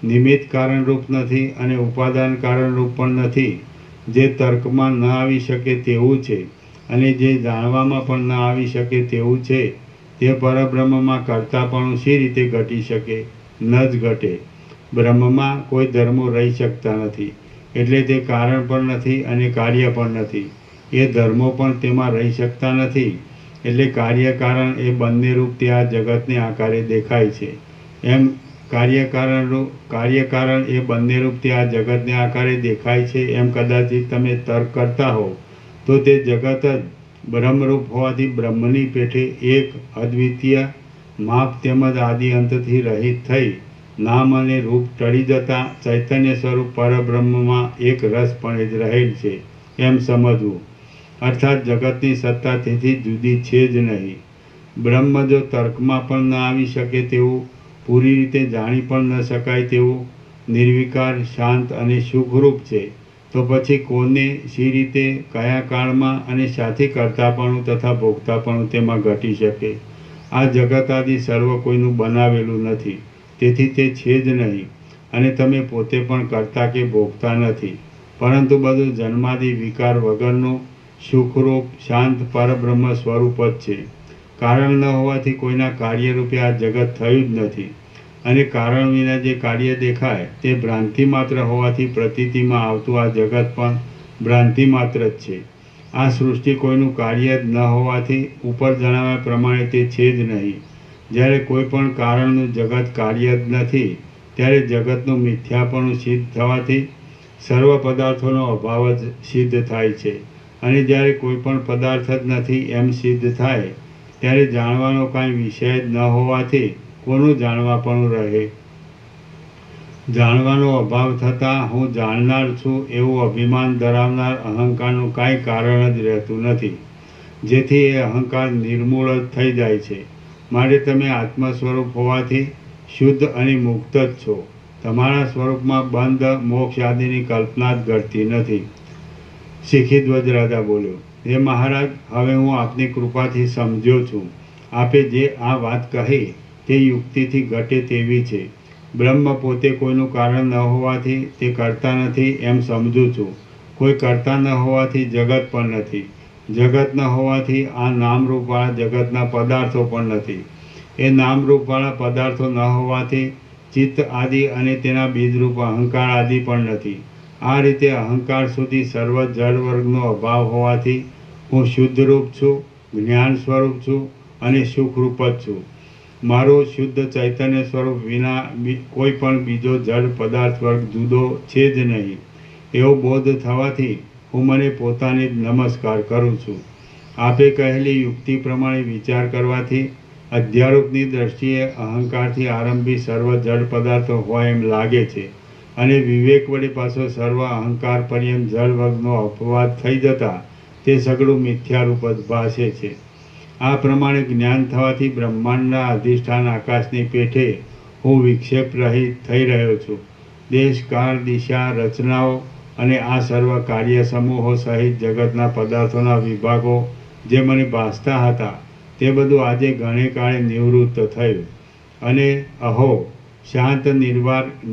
નિમિત્ત કારણરૂપ નથી અને ઉપાદાન કારણરૂપ પણ નથી, જે તર્કમાં ન આવી શકે તેવું છે અને જે જાણવામાં પણ ન આવી શકે તેવું છે, તે પરબ્રહ્મમાં કર્તાપણું શી રીતે ઘટી શકે? ન જ ઘટે. બ્રહ્મમાં કોઈ ધર્મો રહી શકતા નથી, એટલે તે કારણ પણ નથી અને કાર્ય પણ નથી. એ ધર્મો પણ તેમાં રહી શકતા નથી, એટલે કાર્યકારણ એ બંને રૂપ તે આ જગતને આકારે દેખાય છે. એમ કાર્યકારણ એ બંને રૂપ તે આ જગતને આકારે દેખાય છે એમ કદાચિત તમે તર્ક કરતા હો તો તે જગત જ બ્રહ્મરૂપ હોવાથી બ્રહ્મની પેઠે એક અદ્વિતીય માપ તેમજ આદિ અંતથી રહિત થઈ નામ અને રૂપ ટળી જતા ચૈતન્ય સ્વરૂપ પરબ્રહ્મમાં એક રસપણે જ રહેલ છે એમ સમજવું. અર્થાત જગતની સત્તા તેથી જુદી છે જ નહીં. બ્રહ્મ જો તર્કમાં પણ ન આવી શકે તેવું, પૂરી રીતે જાણી પણ ન શકાય તેવું નિર્વિકાર, શાંત અને સુખરૂપ છે, તો પછી કોને, શી રીતે, કયા કાળમાં અને શાથી કર્તાપણું તથા ભોગતાપણું તેમાં ઘટી શકે? આ જગત આદિ સર્વ કોઈનું બનાવેલું નથી, તેથી તે છે જ નહીં અને તમે પોતે પણ કર્તા કે ભોગતા નથી, પરંતુ બધું જન્માદિ વિકાર વગરનું સુખરૂપ શાંત પરબ્રહ્મ સ્વરૂપ જ છે. કારણ ન હોવાથી કોઈના કાર્યરૂપે આ જગત થયું જ નથી અને કારણ વિના જે કાર્ય દેખાય તે ભ્રાંતિ માત્ર હોવાથી પ્રતીતિમાં આવતું આ જગત પણ ભ્રાંતિ માત્ર જ છે. આ સૃષ્ટિ કોઈનું કાર્ય જ ન હોવાથી ઉપર જણાવ્યા પ્રમાણે તે છે જ નહીં. જ્યારે કોઈ પણ કારણનું જગત કાર્ય જ નથી ત્યારે જગતનું મિથ્યાપણું સિદ્ધ થવાથી સર્વ પદાર્થોનો અભાવ જ સિદ્ધ થાય છે અને જ્યારે કોઈ પણ પદાર્થ જ નથી એમ સિદ્ધ થાય ત્યારે જાણવાનો કાંઈ વિષય જ ન હોવાથી કોનું જાણવાપણું રહે? જાણવાનો અભાવ થતાં હું જાણનાર છું એવું અભિમાન ધરાવનાર અહંકારનું કાંઈ કારણ જ રહેતું નથી, જેથી એ અહંકાર નિર્મૂળ જ થઈ જાય છે. માટે તમે આત્મ સ્વરૂપ હોવાથી શુદ્ધ અને મુક્ત જ છો. તમારા સ્વરૂપમાં બંધ, મોક્ષ આદિની કલ્પના જ ઘટતી નથી. શીખી ધ્વજરાજા બોલ્યો, હે મહારાજ, હવે હું આપની કૃપાથી સમજ્યો છું. આપે જે આ વાત કહી તે યુક્તિથી ઘટે તેવી છે. બ્રહ્મ પોતે કોઈનું કારણ ન હોવાથી તે કરતા નથી એમ સમજું છું. કોઈ કરતા ન હોવાથી જગત પણ નથી. જગત ન હોવાથી આ નામરૂપવાળા જગતના પદાર્થો પણ નથી. એ નામરૂપવાળા પદાર્થો ન હોવાથી ચિત્ત આદિ અને તેના બીજરૂપ અહંકાર આદિ પણ નથી. આ રીતે અહંકાર સુધી સર્વ જળ વર્ગનો અભાવ હોવાથી હું શુદ્ધરૂપ છું, જ્ઞાન સ્વરૂપ છું અને સુખરૂપ જ છું. મારું શુદ્ધ ચૈતન્ય સ્વરૂપ વિના કોઈ પણ બીજો જળ પદાર્થ વર્ગ જુદો છે જ નહીં એવો બોધ થવાથી હું મને પોતાને જ નમસ્કાર કરું છું. આપે કહેલી યુક્તિ પ્રમાણે વિચાર કરવાથી અધ્યારૂપની દ્રષ્ટિએ અહંકારથી આરંભી સર્વ જળ પદાર્થો હોય એમ લાગે છે અને વિવેક વડે પાછો સર્વ અહંકાર પર્યંત જળ વર્ગનો અપવાદ થઈ જતા તે સગળું મિથ્યારૂપ જ ભાસે છે. આ પ્રમાણે જ્ઞાન થવાથી બ્રહ્માંડના અધિષ્ઠાન આકાશની પેઠે હું વિક્ષેપ રહિત થઈ રહ્યો છું. દેશ, કાળ, દિશા, રચનાઓ અને આ સર્વ કાર્ય સમૂહો સહિત જગતના પદાર્થોના વિભાગો જે મને ભાસતા હતા તે બધું આજે ઘણે કાળે નિવૃત્ત થયું અને અહો, શાંત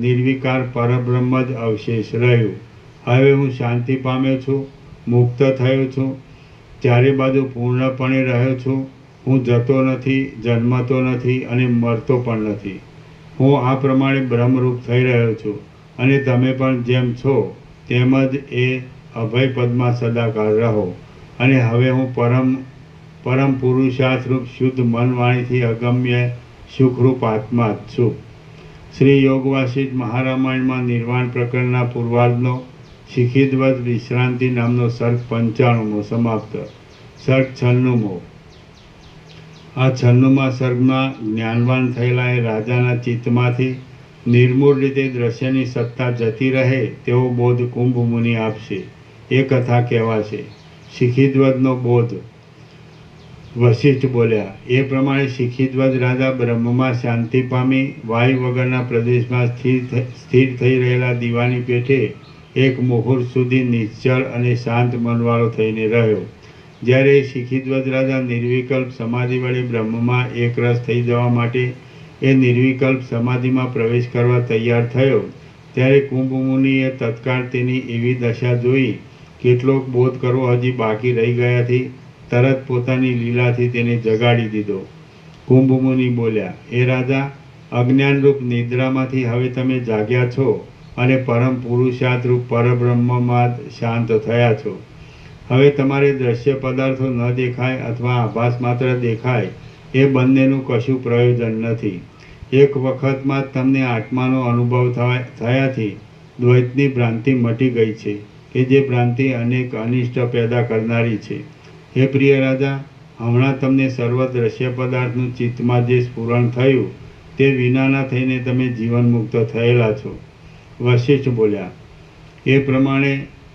નિર્વિકાર પરબ્રહ્મ જ અવશેષ રહ્યું. હવે હું શાંતિ પામ્યો છું, મુક્ત થયો છું, ચારે બાજુ પૂર્ણપણે રહ્યો છું. હું જતો નથી, જન્મતો નથી અને મરતો પણ નથી. હું આ પ્રમાણે બ્રહ્મરૂપ થઈ રહ્યો છું અને તમે પણ જેમ છો તેમ જ એ અભય પદમાં સદાકાળ રહો. અને હવે હું પરમ પુરુષાર્થરૂપ શુદ્ધ મન વાણીથી અગમ્ય સુખરૂપ આત્મા જ છું. શ્રી યોગ વાસિષ્ઠ મહારામાયણમાં નિર્વાણ પ્રકરણના પૂર્વાર્ધનો શિખીધ્વજ વિશ્રાંતિ નામનો સર્ગ 95મો સમાપ્ત. સર્ગ 96મો. આ 96મા સર્ગમાં જ્ઞાનવાન થયેલા એ રાજાના ચિત્તમાંથી નિર્મૂળ રીતે દ્રશ્યની સત્તા જતી રહે તેવો બોધ કુંભ મુનિ આપશે. એ કથા કહેવાશે. શિખીધ્વજનો બોધ. વશિષ્ઠ બોલ્યા, એ પ્રમાણે શિખીધ્વજ રાજા બ્રહ્મમાં શાંતિ પામી વાયુ વગરના પ્રદેશમાં સ્થિર થઈ રહેલા દીવાની પેઠે એક મુહૂર્ત સુધી નિશ્ચળ અને શાંત મનવાળો થઈને રહ્યો. જ્યારે શિખીધ્વજ રાજા નિર્વિકલ્પ સમાધિ વડે બ્રહ્મમાં એકરસ થઈ જવા માટે એ નિર્વિકલ્પ સમાધિમાં પ્રવેશ કરવા તૈયાર થયો, ત્યારે કુંભ મુનિએ તત્કાળ તેની એવી દશા જોઈ કેટલોક બોધ કરવો હજી બાકી રહી ગયાથી તરત પોતાની લીલાથી તેને જગાડી દીધો. કુંભ મુનિ બોલ્યા, એ રાજા, અજ્ઞાનરૂપ નિદ્રામાંથી હવે તમે જાગ્યા છો અને પરમ પુરુષાર્થરૂપ પરબ્રહ્મમાં શાંત થયા છો. હવે તમારે દ્રશ્ય પદાર્થો ન દેખાય અથવા આભાસ માત્ર દેખાય એ બંનેનું કશું પ્રયોજન નથી. એક વખતમાં જ તમને આત્માનો અનુભવ થયાથી દ્વૈતની ભ્રાંતિ મટી ગઈ છે કે જે ભ્રાંતિ અનેક અનિષ્ટ પેદા કરનારી છે. હે પ્રિય રાજા, હમણાં તમને સર્વ દ્રશ્ય પદાર્થનું ચિત્તમાં જે સ્ફુરણ થયું તે વિનાના થઈને તમે જીવનમુક્ત થયેલા છો. વશિષ્ઠ બોલ્યા, એ પ્રમાણે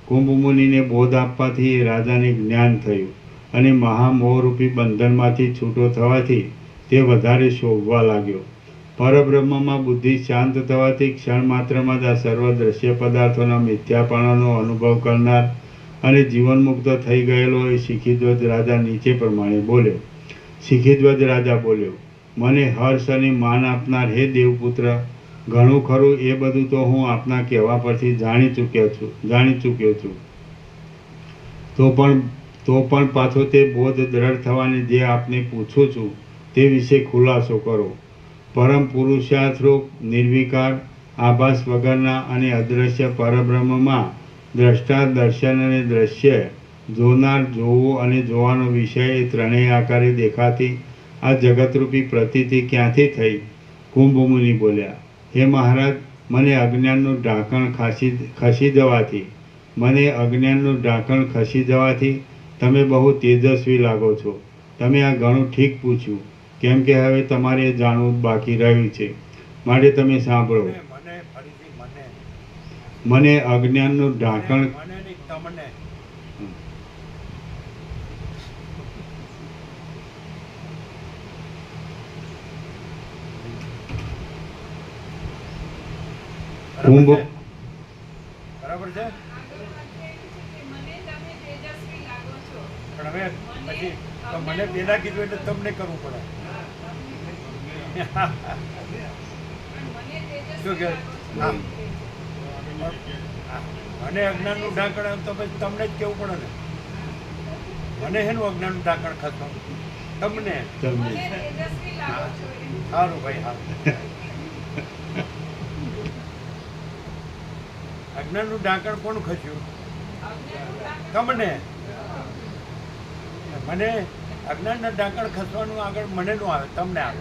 કુંભ મુનિને બોધ આપવાથી એ રાજાને જ્ઞાન થયું અને મહામોહરૂપી બંધનમાંથી છૂટો થવાથી તે વધારે શોભવા લાગ્યો. પરબ્રહ્મમાં બુદ્ધિ શાંત થવાથી ક્ષણ માત્રમાં જ આ સર્વ દ્રશ્ય પદાર્થોના મિથ્યાપણાનો અનુભવ કરનાર અને જીવનમુક્ત થઈ ગયેલો એ શિખીધ્વજ રાજા નીચે પ્રમાણે બોલ્યો. શિખીધ્વજ રાજા બોલ્યો, મને હર્ષ અને માન આપનાર હે દેવપુત્ર, ઘણું ખરું એ બધું તો હું આપના કહેવા પરથી જાણી ચૂક્યો છું. તો પણ પાછો તે બોધ દ્રઢ થવાને જે આપને પૂછું છું તે વિશે ખુલાસો કરો. પરમ પુરુષાર્થરૂપ નિર્વિકાર આભાસ વગરના અને અદ્રશ્ય પરબ્રહ્મમાં દ્રષ્ટા, દર્શન અને દ્રશ્ય, જોનાર, જોવું અને જોવાનો વિષય એ ત્રણેય આકારે દેખાતી આ જગતરૂપી પ્રતીતિ ક્યાંથી થઈ? કુંભ મુનિ બોલ્યા, હે મહારાજ, મને અજ્ઞાનનું ઢાંકણ ખસી જવાથી તમે બહુ તેજસ્વી લાગો છો. તમે આ ઘણું ઠીક પૂછ્યું, કેમ કે હવે તમારે જાણવું બાકી રહ્યું છે. માટે તમે સાંભળો. મને અજ્ઞાનનું ઢાંકણ મને નહીં, તમને. કુંભ બરાબર છે. પણ હવે પછી તો મને પેલા કીધું એટલે તમને કરવું પડે. શું કે હા, મને અજ્ઞાનનું ઢાંકણ એમ તો પછી તમને જ કેવું પડે ને. મને શેનું અજ્ઞાનનું ઢાંકણ ખસવાનું? તમને. સારું ભાઈ, હા. અજ્ઞાનનું ઢાંકણ કોનું ખસ્યું? તમને. મને અજ્ઞાનના ઢાંકણ ખસવાનું આગળ મને નું આવે, તમને આવે.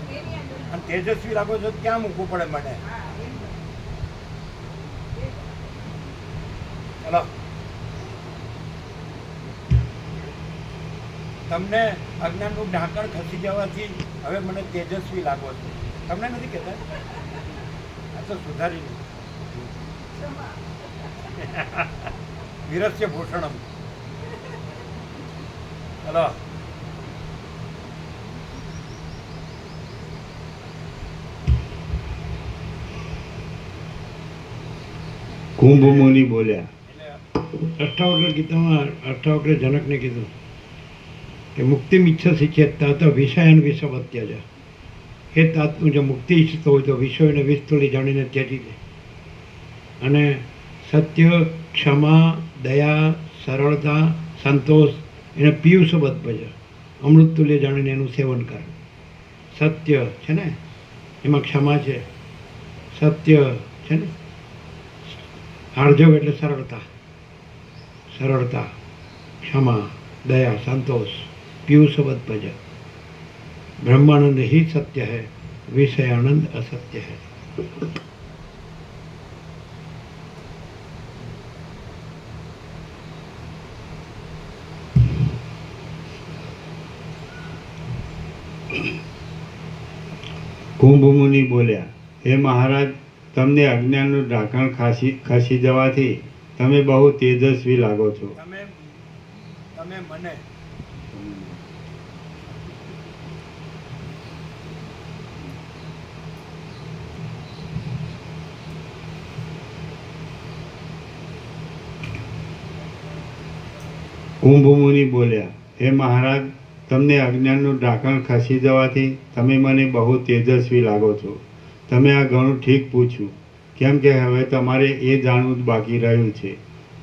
અને તેજસ્વી લાગો છો ક્યાં મૂકવું પડે મને? ચલો, તમને અજ્ઞાનનું ઢાંકણ ખસી જવાથી હવે મને તેજસ્વી લાગો છો. તમને નથી કહેતા? આ તો સુધારી વીરસ્ય ભૂષણમ. ચલો, કુંભ મુનિ બોલ્યા, અષ્ટાવક્ર ગીતામાં અષ્ટાવક્રે જનકને કીધું કે મુક્તિ ઈચ્છસી ચેત તાત વિષયન વિષવત્યજ. એ તાતનું જો મુક્તિ ઈચ્છતો હોય તો વિષયોને વિસ્તોલી જાણીને ત્યજી દે. અને સત્ય, ક્ષમા, દયા, સરળતા, સંતોષ એને પિયુષવત ભજ, અમૃત તુલ્ય જાણીને એનું સેવન કરે. સત્ય છે ને, એમાં ક્ષમા છે. સત્ય છે ને, આર્જવ એટલે સરળતા, સરળતા, ક્ષમા, દયા, સંતોષ, પિયુષવત ભજ. ब्रह्मानंद ही सत्य है, विषयानंद असत्य है. કુંભ મુનિ બોલ્યા, હે મહારાજ, તમને અજ્ઞાનનું ઢાંકણ ખસી જવાથી તમે બહુ તેજસ્વી લાગો છો. તમે મને કુંભ મુનિ બોલ્યા, હે મહારાજ, તમને અજ્ઞાનનું ઢાંકણ ખસી જવાથી તમે મને બહુ તેજસ્વી લાગો છો. તમે આ ઘણું ઠીક પૂછ્યું, કેમ કે હવે તમારે એ જાણવું જ બાકી રહ્યું છે.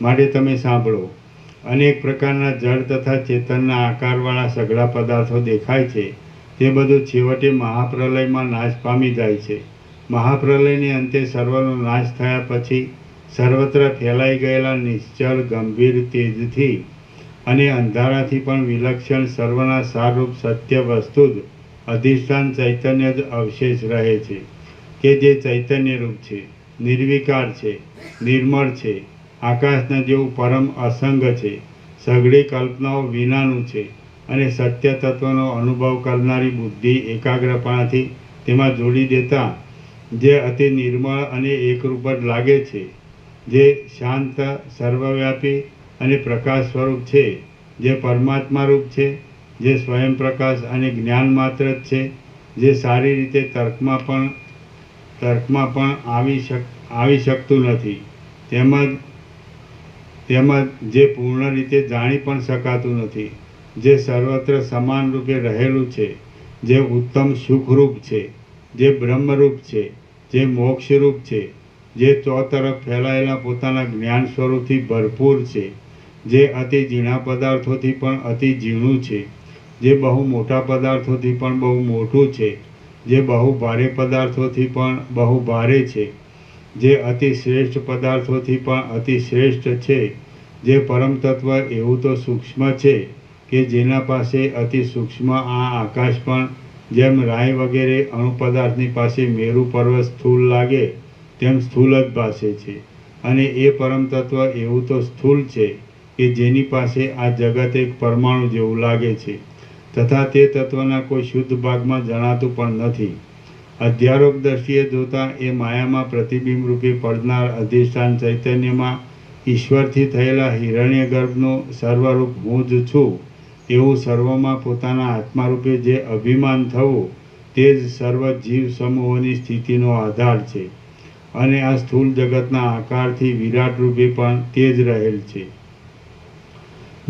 માટે તમે સાંભળો. અનેક પ્રકારના જળ તથા ચેતનના આકારવાળા સઘળા પદાર્થો દેખાય છે. તે બધું છેવટે મહાપ્રલયમાં નાશ પામી જાય છે. મહાપ્રલયને અંતે સર્વનો નાશ થયા પછી સર્વત્ર ફેલાઈ ગયેલા નિશ્ચળ ગંભીર તેજથી અને અંધારાથી પણ વિલક્ષણ સર્વના સારરૂપ સત્ય વસ્તુ જ અધિષ્ઠાન ચૈતન્ય જ અવશેષ રહે છે, કે જે ચૈતન્યરૂપ છે, નિર્વિકાર છે, નિર્મળ છે, આકાશના જેવું પરમ અસંગ છે, સઘળી કલ્પનાઓ વિનાનું છે અને સત્ય તત્વનો અનુભવ કરનારી બુદ્ધિ એકાગ્રપણાથી તેમાં જોડી દેતા જે અતિ નિર્મળ અને એકરૂપ જ લાગે છે, જે શાંત, સર્વવ્યાપી અને પ્રકાશ સ્વરૂપ છે, જે પરમાત્મા રૂપ છે, જે સ્વયં પ્રકાશ અને જ્ઞાન માત્ર જ છે, જે સારી રીતે તર્કમાં પણ આવી શકતું નથી, તેમજ જે પૂર્ણ રીતે જાણી પણ શકાતું નથી, જે સર્વત્ર સમાન રૂપે રહેલું છે, જે ઉત્તમ સુખરૂપ છે, જે બ્રહ્મરૂપ છે, જે મોક્ષરૂપ છે, જે ચોતરફ ફેલાયેલા પોતાના જ્ઞાન સ્વરૂપથી ભરપૂર છે, જે અતિ ઝીણા પદાર્થોથી પણ અતિ ઝીણું છે, જે બહુ મોટા પદાર્થોથી પણ બહુ મોટું છે, જે બહુ ભારે પદાર્થોથી પણ બહુ ભારે છે, જે અતિ શ્રેષ્ઠ પદાર્થોથી પણ અતિ શ્રેષ્ઠ છે, જે પરમ તત્વ એવું તો સૂક્ષ્મ છે કે જેના પાસે અતિ સૂક્ષ્મ આ આકાશ પણ જેમ રાય વગેરે અણુ પદાર્થની પાસે મેરુ પર્વત સ્થૂળ લાગે તેમ સ્થૂળ જ ભાસે છે. અને એ પરમ તત્વ એવું તો સ્થૂળ છે કે જેની પાસે આ જગત એક પરમાણુ જેવું લાગે છે, તથા તે તત્વના કોઈ શુદ્ધ ભાગમાં જણાતું પણ નથી. અધ્યારોપ દ્રષ્ટિએ જોતાં એ માયામાં પ્રતિબિંબ રૂપે પડનાર અધિષ્ઠાન ચૈતન્યમાં ઈશ્વરથી થયેલા હિરણ્ય ગર્ભનું સર્વરૂપ હું જ છું એવું સર્વમાં પોતાના આત્મારૂપે જે અભિમાન થવું તે જ સર્વ જીવ સમૂહોની સ્થિતિનો આધાર છે. અને આ સ્થૂળ જગતના આકારથી વિરાટ રૂપે પણ તે જ રહેલ છે.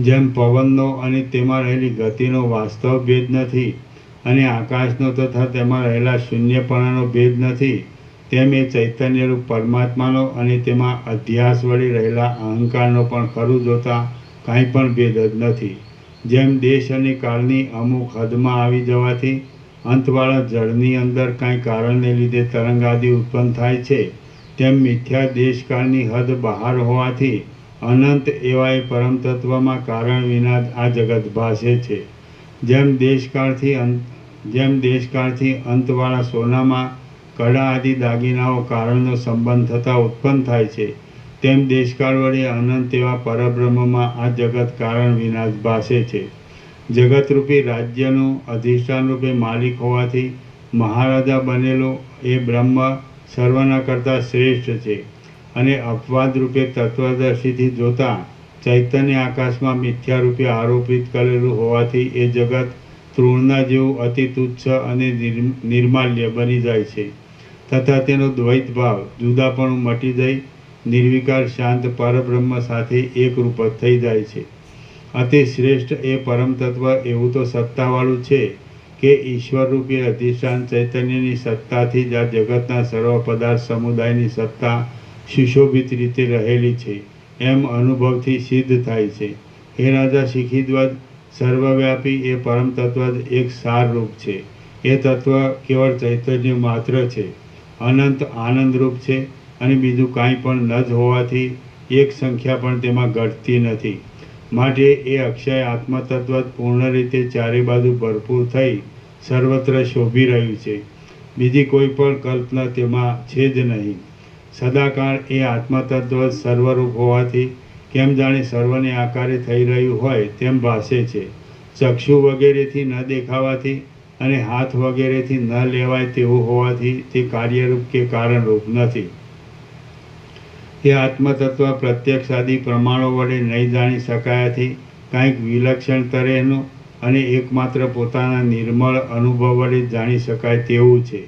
જેમ પવનનો અને તેમાં રહેલી ગતિનો વાસ્તવ ભેદ નથી અને આકાશનો તથા તેમાં રહેલા શૂન્યપણાનો ભેદ નથી, તેમ એ ચૈતન્યરૂપ પરમાત્માનો અને તેમાં અધ્યાસ વળી રહેલા અહંકારનો પણ ખરું જોતા કાંઈ પણ ભેદ જ નથી. જેમ દેશ અને કાળની અમુક હદમાં આવી જવાથી અંતવાળા જળની અંદર કાંઈ કારણને લીધે તરંગ આદિ ઉત્પન્ન થાય છે, તેમ મિથ્યા દેશકાળની હદ બહાર હોવાથી અનંત એવા એ પરમ તત્વમાં કારણ વિના જ આ જગત ભાસે છે. જેમ દેશકાળથી અંતવાળા સોનામાં કડા આદિ દાગીનાઓ કારણનો સંબંધ થતાં ઉત્પન્ન થાય છે, તેમ દેશકાળ વડે અનંત એવા પરબ્રહ્મમાં આ જગત કારણ વિના જ ભાસે છે. જગતરૂપી રાજ્યનું અધિષ્ઠાન રૂપે માલિક હોવાથી મહારાજા બનેલો એ બ્રહ્મ સર્વના કરતાં શ્રેષ્ઠ છે. અને અપવાદ રૂપે તત્વદર્શીથી જોતા ચૈતન્ય આકાશમાં મિથ્યા રૂપે આરોપિત કરેલું હોવાથી એ જગત તૃણના જેવું અતિ તુચ્છ અને નિર્માલ્ય બની જાય છે, તથા તેનો દ્વૈત ભાવ જુદાપણું મટી જઈ નિર્વિકાર શાંત પરબ્રહ્મ સાથે એકરૂપ જ થઈ જાય છે. અતિ શ્રેષ્ઠ એ પરમ તત્વ એવું તો સત્તાવાળું છે કે ઈશ્વરરૂપી અધિષ્ઠાન ચૈતન્યની સત્તાથી જ આ જગતના સર્વ પદાર્થ સમુદાયની સત્તા સુશોભિત રીતે રહેલી છે એમ અનુભવથી સિદ્ધ થાય છે. હે રાજા શિખીધ્વજ, સર્વવ્યાપી એ પરમ તત્વ જ એક સાર રૂપ છે. એ તત્વ કેવળ ચૈતન્ય માત્ર છે, અનંત આનંદરૂપ છે અને બીજું કાંઈ પણ ન જ હોવાથી એક સંખ્યા પણ તેમાં ઘટતી નથી. માટે એ અક્ષય આત્મતત્વ જ પૂર્ણ રીતે ચારે બાજુ ભરપૂર થઈ સર્વત્ર શોભી રહ્યું છે. બીજી કોઈ પણ કલ્પના તેમાં છે જ નહીં. સદાકાળ એ આત્મતત્વ જ સર્વરૂપ હોવાથી કેમ જાણે સર્વને આકારે થઈ રહ્યું હોય તેમ ભાસે છે. ચક્ષુ વગેરેથી ન દેખાવાથી અને હાથ વગેરેથી ન લેવાય તેવું હોવાથી તે કાર્યરૂપ કે કારણરૂપ નથી. એ આત્મતત્વ પ્રત્યક્ષ આદિ પ્રમાણો વડે નહીં જાણી શકાયાથી કાંઈક વિલક્ષણ તરેનું અને એકમાત્ર પોતાના નિર્મળ અનુભવ વડે જાણી શકાય તેવું છે.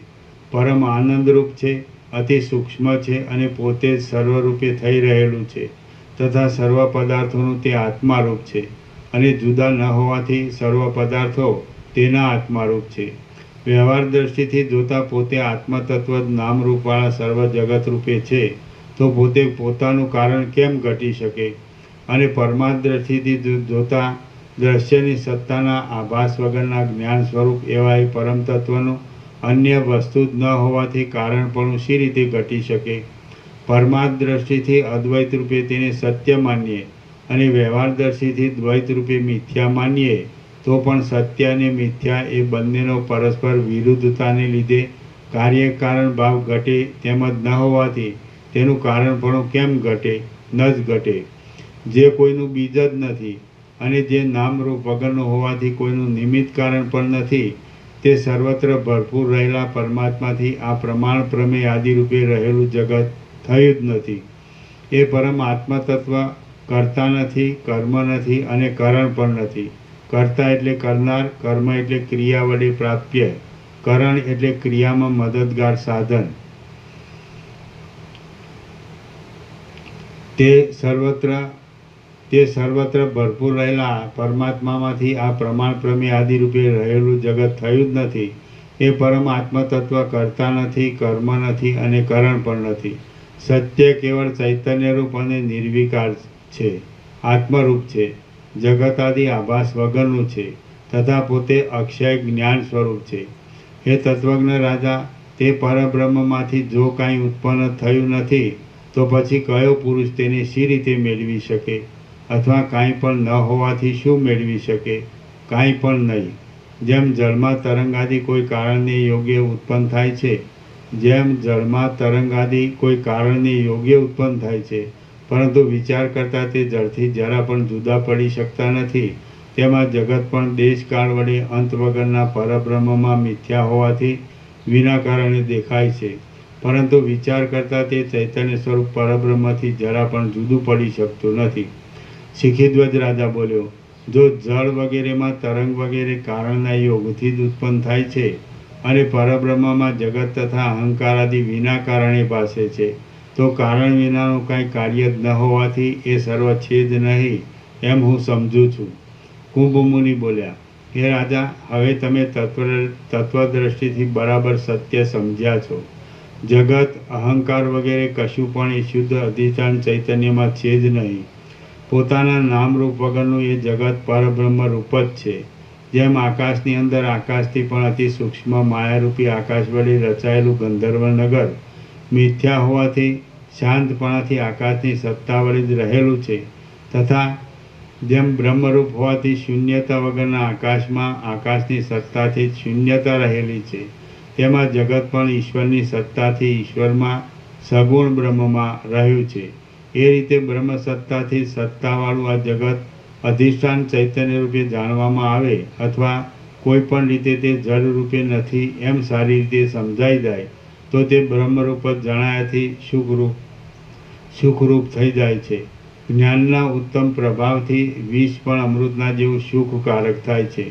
પરમ આનંદરૂપ છે, અતિ સૂક્ષ્મ છે અને પોતે જ સર્વરૂપે થઈ રહેલું છે તથા સર્વ પદાર્થોનું તે આત્મારૂપ છે અને જુદા ન હોવાથી સર્વ પદાર્થો તેના આત્મારૂપ છે. વ્યવહાર દ્રષ્ટિથી જોતા પોતે આત્મતત્વ જ નામરૂપવાળા સર્વ જગત રૂપે છે તો પોતે પોતાનું કારણ કેમ ઘટી શકે? અને પરમાર્થ દ્રષ્ટિથી જોતા દ્રશ્યની સત્તાના આભાસ વગરના જ્ઞાન સ્વરૂપ એવા એ પરમ તત્વનું અન્ય વસ્તુ જ ન હોવાથી કારણપણું શી રીતે ઘટી શકે? પરમાર્થ દ્રષ્ટિથી અદ્વૈત રૂપે તેને સત્ય માનીએ અને વ્યવહાર દ્રષ્ટિથી દ્વૈત રૂપે મિથ્યા માનીએ તો પણ સત્ય અને મિથ્યા એ બંનેનો પરસ્પર વિરુદ્ધતાને લીધે કાર્યકારણ ભાવ ઘટે તેમ જ ન હોવાથી તેનું કારણપણું કેમ ઘટે? ન જ ઘટે. જે કોઈનું બીજ જ નથી અને જે નામરૂપ વગરનું હોવાથી કોઈનું નિમિત્ત કારણ પણ નથી તે સર્વત્ર ભરપૂર રહેલા પરમાત્માથી આ પ્રમાણ પ્રમેય આદિરૂપે રહેલું જગત થયું જ નથી. એ પરમ આત્મતત્વ કરતા નથી, કર્મ નથી અને કરણ પણ નથી. કર્તા એટલે કરનાર, કર્મ એટલે ક્રિયા વડે પ્રાપ્ય, કરણ એટલે ક્રિયામાં મદદગાર સાધન. તે સર્વત્ર ભરપૂર રહેલા પરમાત્મામાંથી આ પ્રમાણ પ્રમેય આદિરૂપે રહેલું જગત થયું જ નથી. એ પરમ આત્મતત્વ કરતા નથી, કર્મ નથી અને કરણ પણ નથી. સત્ય કેવળ ચૈતન્યરૂપ અને નિર્વિકાર છે, આત્મરૂપ છે, જગત આદિ આભાસ વગરનું છે તથા પોતે અક્ષય જ્ઞાન સ્વરૂપ છે. હે તત્વજ્ઞ રાજા, તે પરબ્રહ્મમાંથી જો કાંઈ ઉત્પન્ન થયું નથી તો પછી કયો પુરુષ તેને શી રીતે મેળવી શકે? અથવા કાંઈ પણ ન હોવાથી શું મેળવી શકે? કાંઈ પણ નહીં. જેમ જળમાં તરંગાદિ કોઈ કારણને યોગ્ય ઉત્પન્ન થાય છે, પરંતુ વિચાર કરતાં તે જળથી જરા પણ જુદા પડી શકતા નથી, તેમાં જગત પણ દેશકાળ વડે અંત વગરના પરબ્રહ્મમાં મિથ્યા હોવાથી વિના કારણે દેખાય છે, પરંતુ વિચાર કરતાં તે ચૈતન્ય સ્વરૂપ પરબ્રહ્મથી જરા પણ જુદું પડી શકતું નથી. શિખીધ્વજ રાજા બોલ્યો, જો જળ વગેરેમાં તરંગ વગેરે કારણના યોગથી જ ઉત્પન્ન થાય છે અને પરબ્રહ્મમાં જગત તથા અહંકાર આદિ વિના કારણે ભાસે છે તો કારણ વિનાનું કાંઈ કાર્ય જ ન હોવાથી એ સર્વ છે જ નહીં એમ હું સમજું છું. કુંભ મુનિ બોલ્યા, હે રાજા, હવે તમે તત્વદ્રષ્ટિથી બરાબર સત્ય સમજ્યા છો. જગત, અહંકાર વગેરે કશું પણ એ શુદ્ધ અધિષ્ઠાન ચૈતન્યમાં છે જ નહીં. પોતાના નામરૂપ વગરનું એ જગત પરબ્રહ્મ રૂપ જ છે. જેમ આકાશની અંદર આકાશથી પણ અતિ સૂક્ષ્મ માયારૂપી આકાશ વડે રચાયેલું ગંધર્વ નગર મિથ્યા હોવાથી શાંતપણાથી આકાશની સત્તા વડે જ રહેલું છે, તથા જેમ બ્રહ્મરૂપ હોવાથી શૂન્યતા વગરના આકાશમાં આકાશની સત્તાથી જ શૂન્યતા રહેલી છે, તેમાં જગત પણ ઈશ્વરની સત્તાથી ઈશ્વરમાં સગુણ બ્રહ્મમાં રહ્યું છે. એ રીતે બ્રહ્મ સત્તાથી સત્તાવાળું આ જગત અધિષ્ઠાન ચૈતન્ય રૂપે જાણવામાં આવે અથવા કોઈ પણ રીતે તે જળ રૂપે નથી એમ સારી રીતે સમજાઈ જાય તો તે બ્રહ્મરૂપ જ જણાયાથી સુખરૂપ થઈ જાય છે. જ્ઞાનના ઉત્તમ પ્રભાવથી વિષ પણ અમૃતના જેવું સુખકારક થાય છે.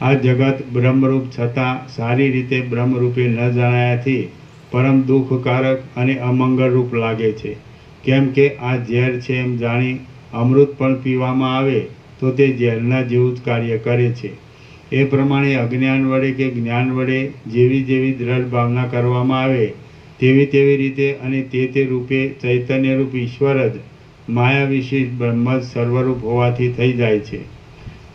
આ જગત બ્રહ્મરૂપ છતાં સારી રીતે બ્રહ્મરૂપે ન જણાયાથી પરમ દુઃખકારક અને અમંગળરૂપ લાગે છે. કેમ કે આ ઝેર છે એમ જાણી અમૃત પણ પીવામાં આવે તો તે ઝેરના જેવું જ કાર્ય કરે છે. એ પ્રમાણે અજ્ઞાન વડે કે જ્ઞાન વડે જેવી જેવી દ્રઢ ભાવના કરવામાં આવે તેવી રીતે અને તે રૂપે ચૈતન્યરૂપ ઈશ્વર જ માયા વિશેષ બ્રહ્મ જ સર્વરૂપ હોવાથી થઈ જાય છે.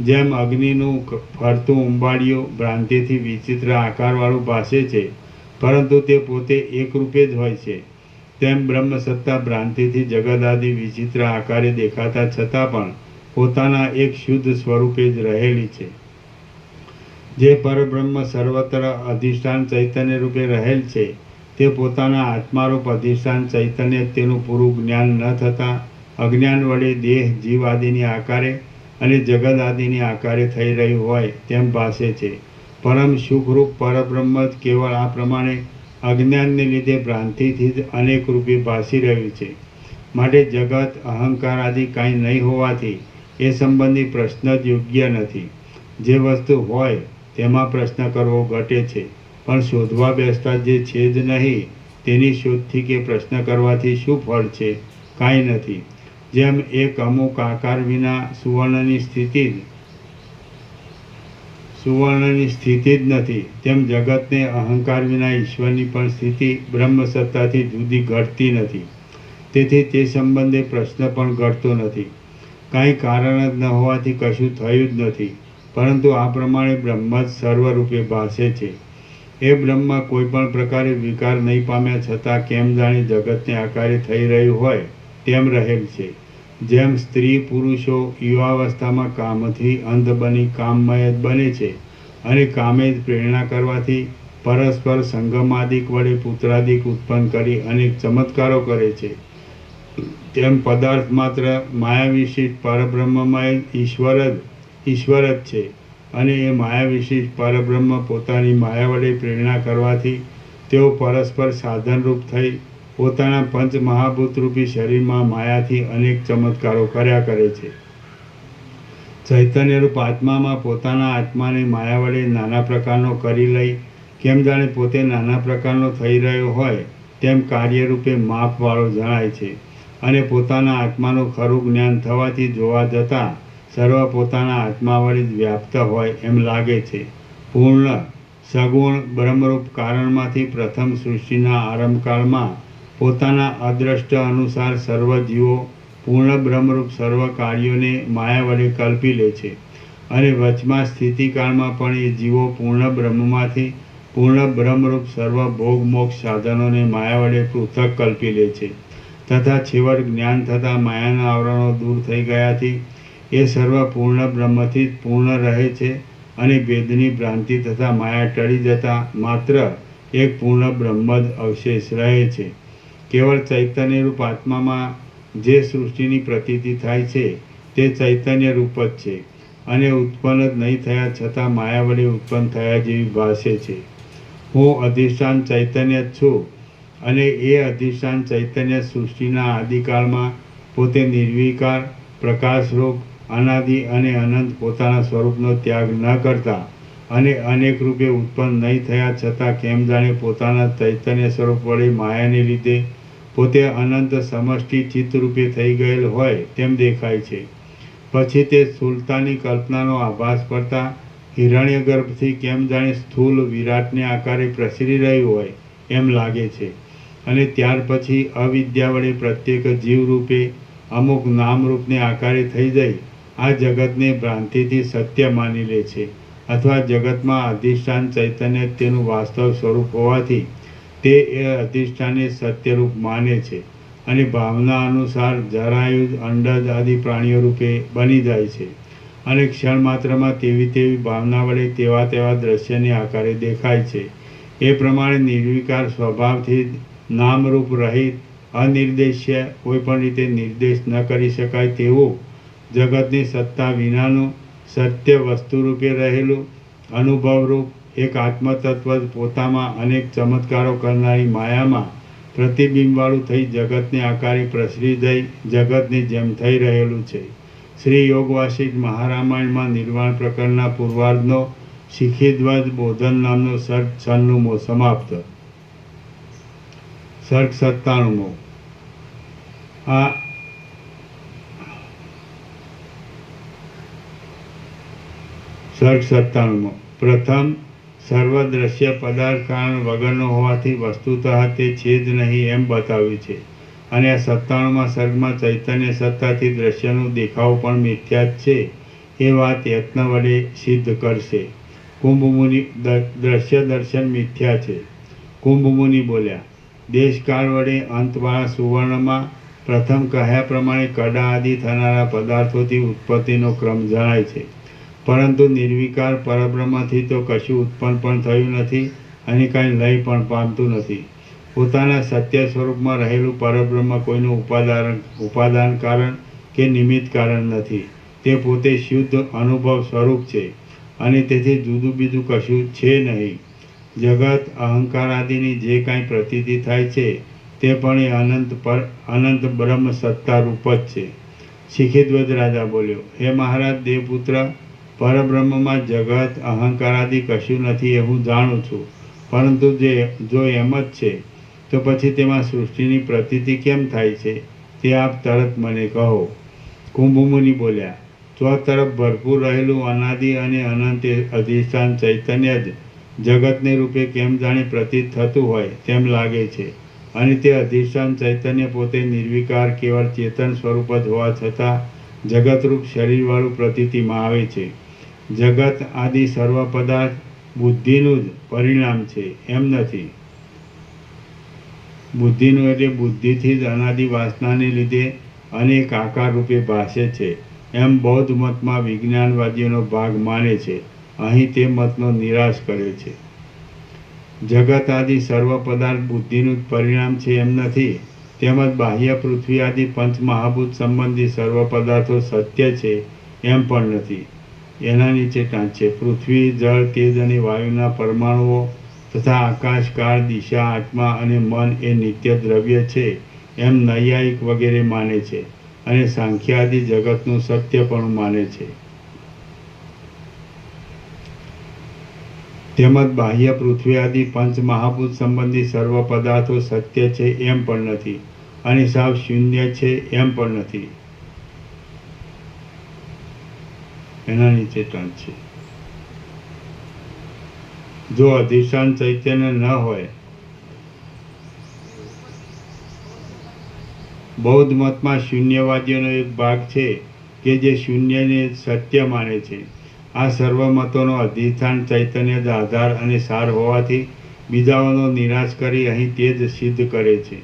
જેમ અગ્નિનું ફરતું ઉંબાડિયું ભ્રાંતિથી વિચિત્ર આકારવાળું ભાસે છે, પરંતુ તે પોતે એક રૂપે જ હોય છે, તેમ બ્રહ્મ સત્તા ભ્રાંતિથી જગત આદિ વિચિત્ર આકારે દેખાતા છતાં પણ પોતાના એક શુદ્ધ સ્વરૂપે જ રહેલી છે. જે પરબ્રહ્મ સર્વત્ર અધિષ્ઠાન ચૈતન્ય રૂપે રહેલ છે તે પોતાના આત્મારૂપ અધિષ્ઠાન ચૈતન્ય તેનું પૂરું જ્ઞાન ન થતાં અજ્ઞાન વડે દેહ જીવ આદિની આકારે અને જગત આદિની આકારે થઈ રહ્યું હોય તેમ ભાસે છે. પરમ સુખરૂપ પરબ્રહ્મ જ કેવળ આ પ્રમાણે અજ્ઞાનને લીધે ભ્રાંતિથી જ અનેક રૂપે ભાસી રહ્યું છે. માટે જગત અહંકાર આદિ કાંઈ નહીં હોવાથી એ સંબંધી પ્રશ્ન જ યોગ્ય નથી. જે વસ્તુ હોય તેમાં પ્રશ્ન કરવો ઘટે છે, પણ શોધવા બેસતા જે છે જ નહીં તેની શોધથી કે પ્રશ્ન કરવાથી શું ફળ છે? કાંઈ નથી. જેમ એક અમુક આકાર વિના સુવર્ણની સ્થિતિ જ નથી, તેમ જગતને અહંકાર વિના ઈશ્વરની પણ સ્થિતિ બ્રહ્મ સત્તાથી જુદી ઘટતી નથી. તેથી તે સંબંધે પ્રશ્ન પણ ઘટતો નથી. કાંઈ કારણ જ ન હોવાથી કશું થયું જ નથી, પરંતુ આ પ્રમાણે બ્રહ્મ જ સર્વરૂપે ભાસે છે. એ બ્રહ્મ કોઈ પણ પ્રકારે વિકાર નહીં પામ્યા છતાં કેમ જાણે જગતને આકારે થઈ રહ્યું હોય તેમ રહેલ છે. જેમ સ્ત્રી પુરુષો યુવાવસ્થામાં કામથી અંધ બની કામમય જ બને છે અને કામે જ પ્રેરણા કરવાથી પરસ્પર સંગમાદિક વડે પુત્રાદિક ઉત્પન્ન કરી અનેક ચમત્કારો કરે છે, તેમ પદાર્થ માત્ર માયાવિશિષ્ટ પરબ્રહ્મમય ઈશ્વર જ છે. અને એ માયાવિશિષ્ટ પરબ્રહ્મ પોતાની માયા વડે પ્રેરણા કરવાથી તેઓ પરસ્પર સાધનરૂપ થઈ પોતાના પંચ મહાભૂતરૂપી શરીરમાં માયાથી અનેક ચમત્કારો કર્યા કરે છે. ચૈતન્યરૂપ આત્મામાં પોતાના આત્માને માયા વડે નાના પ્રકારનો કરી લઈ કેમ જાણે પોતે નાના પ્રકારનો થઈ રહ્યો હોય તેમ કાર્યરૂપે માપવાળો જણાય છે. અને પોતાના આત્માનું ખરું જ્ઞાન થવાથી જોવા જતાં સર્વ પોતાના આત્મા વડે જ વ્યાપ્ત હોય એમ લાગે છે. પૂર્ણ સગુણ બ્રહ્મરૂપ કારણમાંથી પ્રથમ સૃષ્ટિના આરંભકાળમાં પોતાના અદ્રષ્ટ અનુસાર સર્વ જીવો પૂર્ણ બ્રહ્મરૂપ સર્વ કાર્યોને માયા વડે કલ્પી લે છે. અને વચમાં સ્થિતિકાળમાં પણ એ જીવો પૂર્ણ બ્રહ્મમાંથી પૂર્ણ બ્રહ્મરૂપ સર્વ ભોગ મોક્ષ સાધનોને માયા વડે પૃથક કલ્પી લે છે. તથા છેવટ જ્ઞાન થતાં માયાના આવરણો દૂર થઈ ગયાથી એ સર્વ પૂર્ણ બ્રહ્મથી જ પૂર્ણ રહે છે. અને ભેદની ભ્રાંતિ તથા માયા ટળી જતાં માત્ર એક પૂર્ણ બ્રહ્મ જ અવશેષ રહે છે. કેવળ ચૈતન્યરૂપ આત્મામાં જે સૃષ્ટિની પ્રતીતિ થાય છે તે ચૈતન્ય રૂપ જ છે અને ઉત્પન્ન જ નહીં થયા છતાં માયા વડે ઉત્પન્ન થયા જેવી ભાસે છે. હું અધિષ્ઠાન ચૈતન્ય જ છું અને એ અધિષ્ઠાન ચૈતન્ય સૃષ્ટિના આદિકાળમાં પોતે નિર્વિકાર પ્રકાશરૂપ અનાદિ અને અનંત પોતાના સ્વરૂપનો ત્યાગ ન કરતા અને અનેક રૂપે ઉત્પન્ન નહીં થયા છતાં કેમ જાણે પોતાના ચૈતન્ય સ્વરૂપ વડે માયાને લીધે પોતે અનંત સમષ્ટિ ચિત્તરૂપે થઈ ગયેલ હોય તેમ દેખાય છે. પછી તે સ્થૂળતાની કલ્પનાનો આભાસ પડતા હિરણ્યગર્ભથી કેમ જાણે સ્થૂળ વિરાટને આકારે પ્રસરી રહ્યું હોય એમ લાગે છે. અને ત્યાર પછી અવિદ્યા વડે પ્રત્યેક જીવરૂપે અમુક નામરૂપને આકારે થઈ જઈ આ જગતને ભ્રાંતિથી સત્ય માની લે છે. અથવા જગતમાં અધિષ્ઠાન ચૈતન્ય તેનું વાસ્તવ સ્વરૂપ હોવાથી તે એ અધિષ્ઠાને સત્યરૂપ માને છે અને ભાવના અનુસાર જરાયુજ અંડજ આદિ પ્રાણીઓ રૂપે બની જાય છે અને ક્ષણ માત્રમાં તેવી ભાવના વડે તેવા દ્રશ્યને આકારે દેખાય છે. એ પ્રમાણે નિર્વિકાર સ્વભાવથી નામરૂપ રહિત અનિર્દેશ્ય કોઈ પણ રીતે નિર્દેશ ન કરી શકાય તેવું જગતની સત્તા વિનાનું સત્ય વસ્તુરૂપે રહેલું અનુભવરૂપ એક આત્મતત્વ જ પોતામાં અનેક ચમત્કારો કરનારી માયામાં પ્રતિબિંબવાળું થઈ જગતને આકારે પ્રસરી જઈ જગતની જેમ થઈ રહેલું છે. શ્રી યોગ વાસિષ્ઠ મહારામાયણમાં નિર્વાણ પ્રકરણના પૂર્વાર્ધનો શિખીધ્વજ બોધન નામનો સર્ગ 96મો સમાપ્ત. સર્ગ 97મો. આ સર્ગ 97મો. પ્રથમ સર્વદ્રશ્ય પદાર્થ કારણ વગરનો હોવાથી વસ્તુતઃ તે છે જ નહીં એમ બતાવ્યું છે. અને આ 97મા સર્ગમાં ચૈતન્ય સત્તાથી દ્રશ્યનો દેખાવ પણ મિથ્યા જ છે એ વાત યત્ન વડે સિદ્ધ કરશે. કુંભમુનિ દ્રશ્ય દર્શન મિથ્યા છે. કુંભમુનિ બોલ્યા, દેશકાળ વડે અંતવાળા સુવર્ણમાં પ્રથમ કહ્યા પ્રમાણે કડા આદિ થનારા પદાર્થોથી ઉત્પત્તિનો ક્રમ જણાય છે. પરંતુ નિર્વિકાર પરબ્રહ્મથી તો કશું ઉત્પન્ન પણ થયું નથી અને કાંઈ લય પણ પામતું નથી. પોતાના સત્ય સ્વરૂપમાં રહેલું પરબ્રહ્મ કોઈનું ઉપાદાન કારણ કે નિમિત્ત કારણ નથી. તે પોતે શુદ્ધ અનુભવ સ્વરૂપ છે અને તેથી જુદું બીજું કશું છે નહીં. જગત અહંકાર આદિની જે કાંઈ પ્રતીતિ થાય છે તે પણ એ અનંત બ્રહ્મ સત્તા રૂપ જ છે. શિખીધ્વજ રાજા બોલ્યો, હે મહારાજ દેવપુત્ર, પરબ્રહ્મમાં જગત અહંકાર આદિ કશું નથી એ હું જાણું છું, પરંતુ જો એમ જ છે તો પછી તેમાં સૃષ્ટિની પ્રતીતિ કેમ થાય છે તે આપ તરત મને કહો. કુંભમુનિ બોલ્યા, ચોતરફ ભરપૂર રહેલું અનાદિ અને અનંત અધિષ્ઠાન ચૈતન્ય જ જગતને રૂપે કેમ જાણે પ્રતીત થતું હોય તેમ લાગે છે, અને તે અધિષ્ઠાન ચૈતન્ય પોતે નિર્વિકાર કેવળ ચેતન સ્વરૂપ જ હોવા છતાં જગતરૂપ શરીરવાળું પ્રતીતિમાં આવે છે. જગત આદિ સર્વ પદાર્થ બુદ્ધિનું જ પરિણામ છે એમ નથી. બુદ્ધિનું એટલે બુદ્ધિથી જ અનાદિ વાસનાને લીધે અનેક આકાર રૂપે ભાસે છે એમ બૌદ્ધ મતમાં વિજ્ઞાનવાદીઓનો ભાગ માને છે. અહીં તે મતનો નિરાશ કરે છે. જગત આદિ સર્વ પદાર્થ બુદ્ધિનું જ પરિણામ છે એમ નથી. તેમજ બાહ્ય પૃથ્વી આદિ પંચમહાભૂત સંબંધી સર્વ પદાર્થો સત્ય છે એમ પણ નથી. એના નીચે ટાંચે પૃથ્વી, જળ, તેજ અને વાયુના પરમાણુઓ તથા આકાશ, કાળ, દિશા, આત્મા અને મન એ નિત્ય દ્રવ્ય છે એમ નૈયાયિક વગેરે માને છે, અને સાંખ્યાદિ જગતનું સત્ય પણ માને છે. તેમજ બાહ્ય પૃથ્વી આદિ પંચ મહાભૂત સંબંધી સર્વ પદાર્થો સત્ય છે એમ પણ નથી, અને સાવ શૂન્ય છે એમ પણ નથી. એના નીચે ટંચ છે. જો અધિષ્ઠાન ચૈતન્ય ન હોય, બૌદ્ધ મતમાં શૂન્યવાદીઓનો એક ભાગ છે કે જે શૂન્યને સત્ય માને છે. આ સર્વ મતોનો અધિષ્ઠાન ચૈતન્ય જ આધાર અને સાર હોવાથી બીજાઓનો નિરાશ કરી અહીં તે જ સિદ્ધ કરે છે.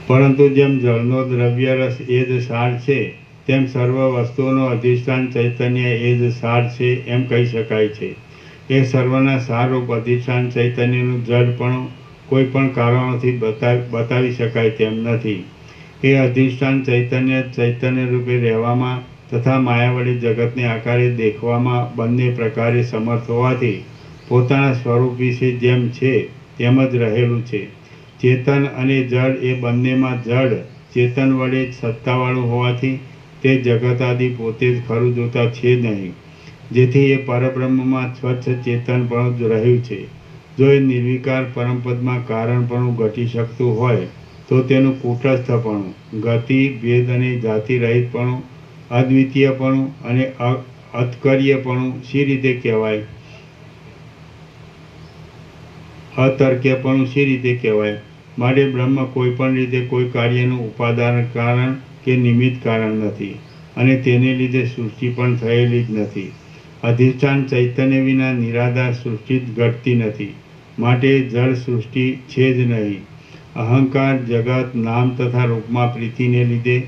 પરંતુ જેમ જળનો દ્રવ્ય રસ એ જ સાર છે, તેમ સર્વ વસ્તુઓનો અધિષ્ઠાન ચૈતન્ય એ જ સાર છે એમ કહી શકાય છે. એ સર્વના સારરૂપ અધિષ્ઠાન ચૈતન્યનું જડપણું કોઈ પણ કારણોથી બતાવી શકાય તેમ નથી. એ અધિષ્ઠાન ચૈતન્ય રૂપે રહેવામાં તથા માયા વડે જગતને આકારે દેખવામાં બંને પ્રકારે સમર્થ હોવાથી પોતાના સ્વરૂપ વિશે જેમ છે તેમ જ રહેલું છે. ચેતન અને જડ એ બંનેમાં જડ ચેતન વડે સત્તાવાળું હોવાથી તે જગત આદિ પોતે જ ખરું જોતા છે નહીં, જેથી એ પરબ્રહ્મમાં સ્વચ્છ ચેતનપણું જ રહ્યું છે. જો એ નિર્વિકાર પરમપદમાં કારણપણું ઘટી શકતું હોય તો તેનું કૂટસ્થપણું, ગતિ, ભેદ અને જાતિ રહિતપણું, અદ્વિતીયપણું અને અતર્ક્યપણું શી રીતે કહેવાય? અતર્ક્યપણું શી રીતે કહેવાય? માટે બ્રહ્મ કોઈ પણ રીતે કોઈ કાર્યનું ઉપાદાન કારણ કે નિમિત્ત કારણ નથી, અને તેને લીધે સૃષ્ટિ પણ થયેલી જ નથી. અધિષ્ઠાન ચૈતન્ય વિના નિરાધાર સૃષ્ટિ જ ઘટતી નથી, માટે જળ સૃષ્ટિ છે જ નહીં. અહંકાર, જગત, નામ તથા રૂપમાં પ્રીતિને લીધે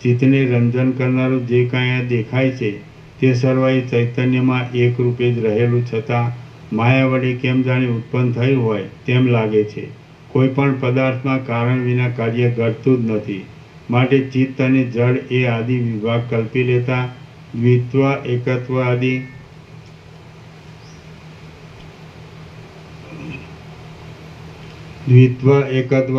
ચિત્તને રંજન કરનારું જે કાંઈ આ દેખાય છે તે સર્વ એ ચૈતન્યમાં એક રૂપે જ રહેલું છતાં માયા વડે કેમ જાણે ઉત્પન્ન થયું હોય તેમ લાગે છે. કોઈ પણ પદાર્થમાં કારણ વિના કાર્ય ઘટતું જ નથી. માટે ચિત્ત અને જડ એ આદિ વિભાગ કલ્પી લેતા દ્વિત્વ, એકત્વ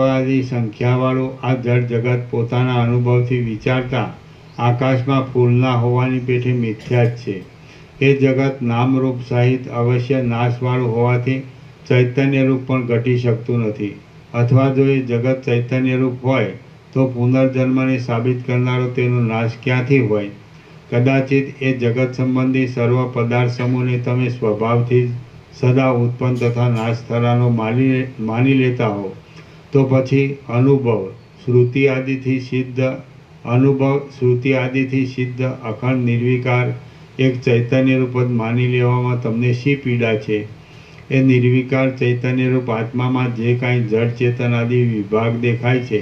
આદિ સંખ્યાવાળું આ જળ જગત પોતાના અનુભવથી વિચારતા આકાશમાં ફૂલના હોવાની પેઠે મિથ્યા જ છે. એ જગત નામરૂપ સહિત અવશ્ય નાશવાળું હોવાથી ચૈતન્યરૂપ પણ ઘટી શકતું નથી. અથવા જો એ જગત ચૈતન્યરૂપ હોય તો પુનર્જન્મને સાબિત કરનારો તેનો નાશ ક્યાંથી હોય? કદાચિત એ જગત સંબંધી સર્વ પદાર્થ સમૂહને તમે સ્વભાવથી જ સદા ઉત્પન્ન તથા નાશ થનારો માની લેતા હો, તો પછી અનુભવ શ્રુતિ આદિથી સિદ્ધ અખંડ નિર્વિકાર એક ચૈતન્યરૂપ જ માની લેવામાં તમને શી પીડા છે? એ નિર્વિકાર ચૈતન્યરૂપ આત્મામાં જે કાંઈ જડ ચેતન આદિ વિભાગ દેખાય છે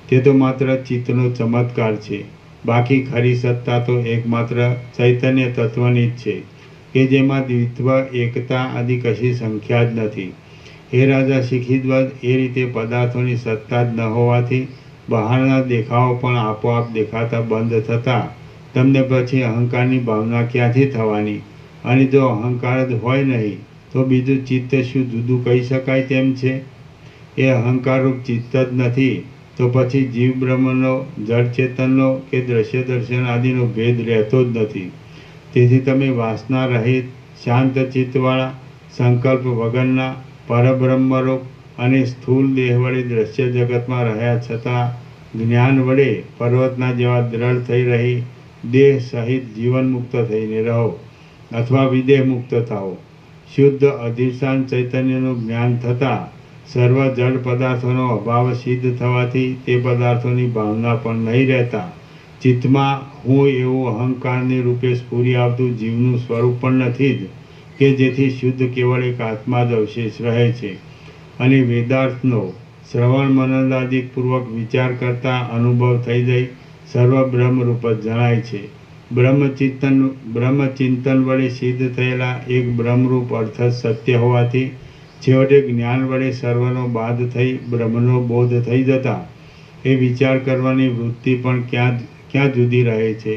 તે તો માત્ર ચિત્તનો ચમત્કાર છે. બાકી ખરી સત્તા તો એકમાત્ર ચૈતન્ય તત્વની જ છે, કે જેમાં દ્વિત્વ, એકતા આદિ કશી સંખ્યા જ નથી. હે રાજા શિખીદ્વદ, એ રીતે પદાર્થોની સત્તા જ ન હોવાથી બહારના દેખાવો પણ આપોઆપ દેખાતા બંધ થતા તમને પછી અહંકારની ભાવના ક્યાંથી થવાની? અને જો અહંકાર જ હોય નહીં તો બીજું ચિત્ત શું જુદું કહી શકાય તેમ છે? એ અહંકારરૂપ ચિત્ત જ નથી તો પછી જીવ બ્રહ્મનો, જળ ચેતનનો કે દ્રશ્ય દર્શન આદિનો ભેદ રહેતો જ નથી. તેથી તમે વાસના રહિત, શાંત ચિત્તવાળા, સંકલ્પ વગરના, પરબ્રહ્મરૂપ અને સ્થૂળ દેહ વડે દ્રશ્ય જગતમાં રહ્યા છતાં જ્ઞાન વડે પર્વતના જેવા દ્રઢ થઈ રહી દેહ સહિત જીવન મુક્ત થઈને રહો અથવા વિદેહ મુક્ત થાઓ. શુદ્ધ અધિષ્ઠાન ચૈતન્યનું જ્ઞાન થતાં સર્વ જડ પદાર્થોનો અભાવ સિદ્ધ થવાથી તે પદાર્થોની ભાવના પણ નહીં રહેતા ચિત્તમાં હું એવું અહંકારની રૂપે સ્ફુરી આવતું જીવનું સ્વરૂપ પણ નથી જ, કે જેથી શુદ્ધ કેવળ એક આત્મા જ અવશેષ રહે છે. અને વેદાર્થનો શ્રવણ મનનાદિપૂર્વક વિચાર કરતા અનુભવ થઈ જઈ સર્વ બ્રહ્મરૂપ જ જણાય છે. બ્રહ્મચિંતન વડે સિદ્ધ થયેલા એક બ્રહ્મરૂપ અર્થ જ સત્ય હોવાથી છેવટે જ્ઞાન વડે સર્વનો બાદ થઈ બ્રહ્મનો બોધ થઈ જતા એ વિચાર કરવાની વૃત્તિ પણ ક્યાં જુદી રહે છે?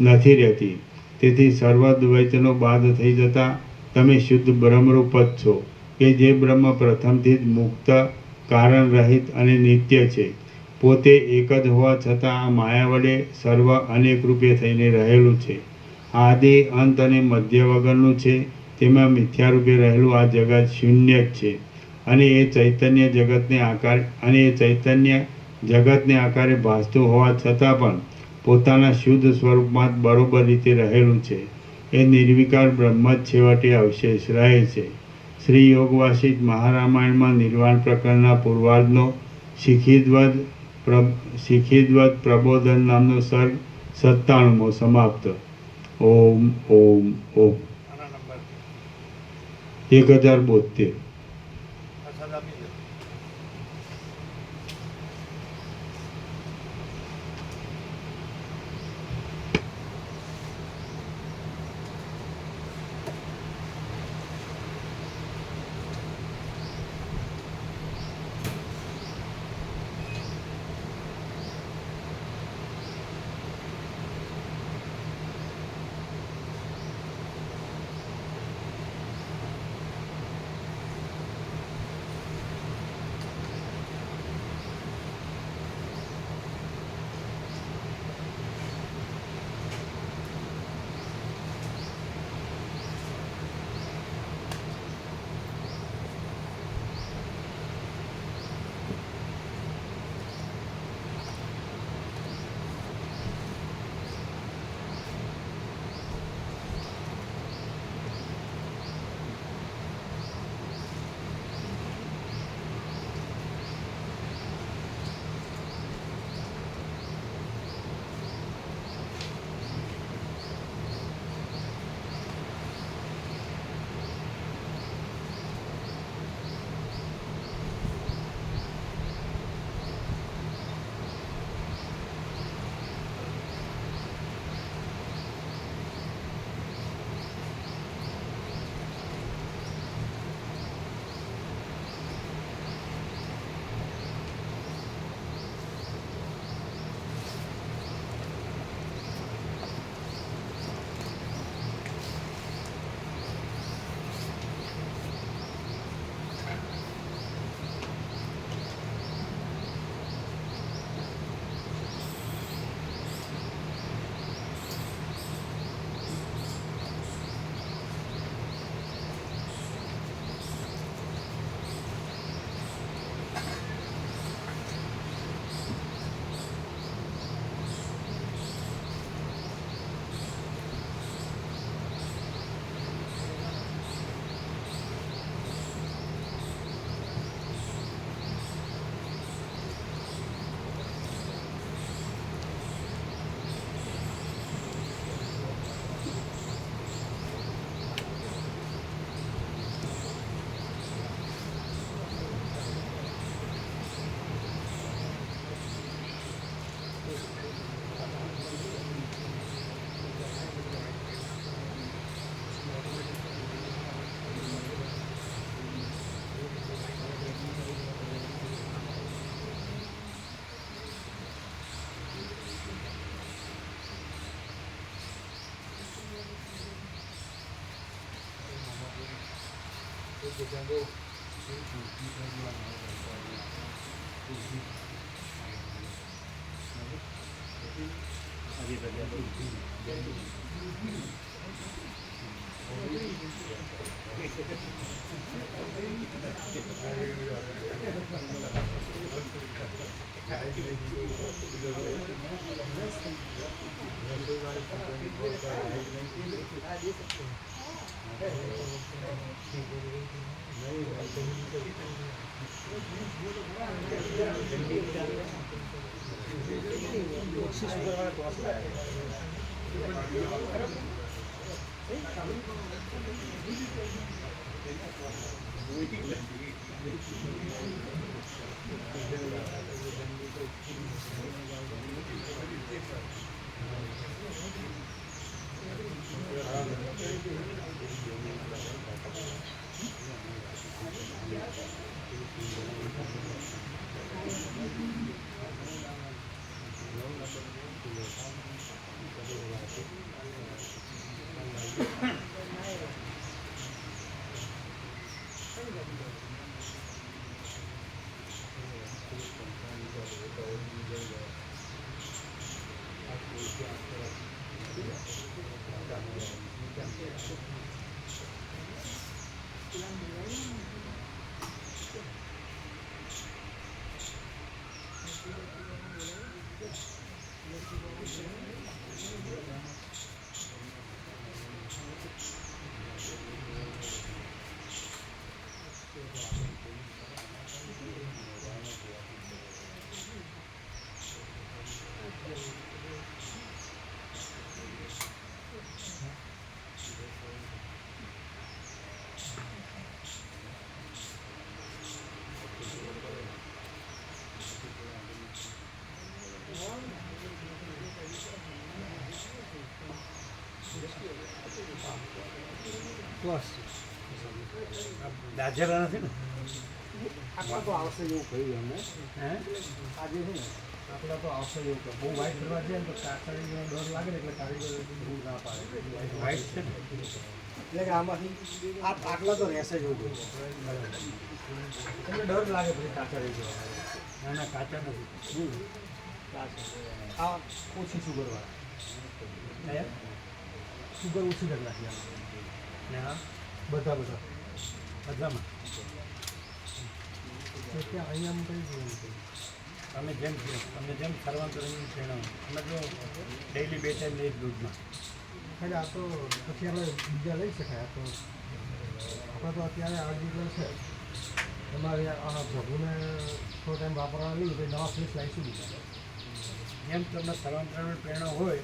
નથી રહેતી. તેથી સર્વદ્વૈતનો બાદ થઈ જતા તમે શુદ્ધ બ્રહ્મરૂપ જ છો, કે જે બ્રહ્મ પ્રથમથી જ મુક્ત, કારણ રહિત અને નિત્ય છે. પોતે એક જ હોવા છતાં આ માયા વડે સર્વ અનેક રૂપે થઈને રહેલું છે. આદિ, અંત અને મધ્ય વગરનું છે. તેમાં મિથ્યારૂપે રહેલું આ જગત શૂન્ય જ છે. અને એ ચૈતન્ય જગતને આકારે ભાસતું હોવા છતાં પણ પોતાના શુદ્ધ સ્વરૂપમાં જ બરોબર રીતે રહેલું છે. એ નિર્વિકાર બ્રહ્મ જ છેવટે અવશેષ રહે છે. શ્રી યોગવાસિષ્ઠ મહારામાયણમાં નિર્વાણ પ્રકરણના પૂર્વાર્ધનો શિખીદ્વદ પ્રબોધન નામનો સર્ગ 97મો સમાપ્ત. ઓમ ઓમ ઓમ. આના નંબર 1072. પ્રસાદ આપી દો. દાજરા નથી ને આટલા તો આવશે એવું કહ્યું એમને હે આજે છે ને આટલા તો આવશે એવું કહ્યું બહુ વાઇટ કરવા જાય ને તો કાકડીનો ડર લાગે ને એટલે કારીગર બહુ ના પાડે વાઇટ છે ને એટલે કે આમાંથી આટલા તો રહેશે જ એવું કહ્યું એટલે ડર લાગે પછી કાકડી જેવા ના ના કાચા નથી આ ઓછી શુગરવાળા હે? શુગર ઓછી કરી નાખી આમાં ને હા બધા બધામાં તો ત્યાં અહીંયા કઈ જોયું તમે જેમ સર્વાંતરણની પ્રેરણા અમે જો ડેઈલી 2 ટાઈમ લઈ દૂધમાં ખાલી આ તો પછી આપણે બીજા લઈ શકાય આ તો આપણે તો અત્યારે આ જેટલો છે તમારે આ ભગુને થોડો ટાઈમ વાપરવા લઈએ તો નવા ફ્લેશ લાવીશું બીજા જેમ તમને સર્વાંતરણની પ્રેરણા હોય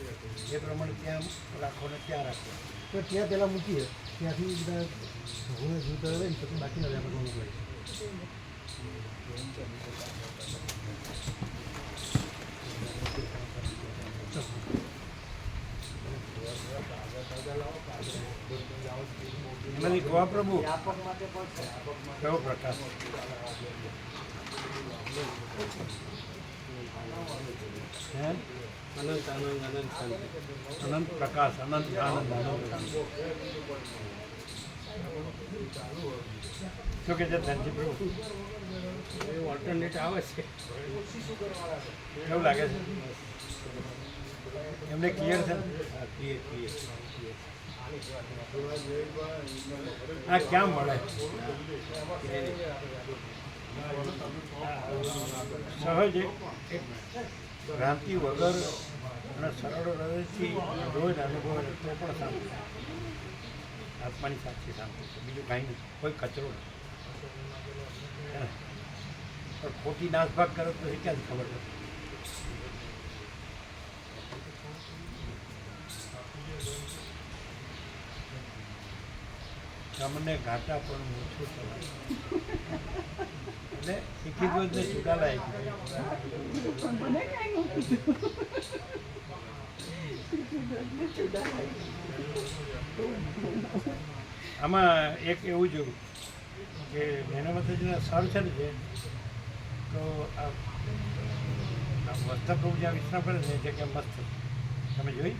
એ પ્રમાણે ત્યાં રાખો ને ત્યાં રાખો તો ત્યાં પહેલાં મૂકીએ ત્યાંથી બધા ભગુને જોતા લઈને પછી બાકીના આપણે મોકલાવીશું એમાંથી ગોવા પ્રભુ વ્યાપક માટે પણ છે કેવો પ્રકાશ હે અનંત આનંદ અનંત શાંતિ અનંત પ્રકાશ અનંત આનંદ આનંદ શાંતિ. શું કે છે ધનજી પ્રભુ એ ઓલ્ટરનેટ આવે છે કેવું લાગે છે એમને ક્લિયર છે ને? આ ક્યાં મળે સહજ એક ભ્રાંતિ વગર અને સરળ હૃદયથી રોજ અનુભવ તો પણ શાંતિ આત્માની સાચી શાંતિ છે બીજું કાંઈ નથી કોઈ કચરો નથી પણ ખોટી નાસભાગ કરે તો એ ક્યાંથી ખબર નથી તમને ઘાટા પણ ઓછું થવાય એટલે શીખી દો ને જુદા લાયક આમાં એક એવું જોયું કે મેના માતાજીના સર છે ને જે તો આ વસ્તા પ્રભુ જ્યાં વિશ્રામ કરે ને જગ્યા મસ્ત તમે જોઈ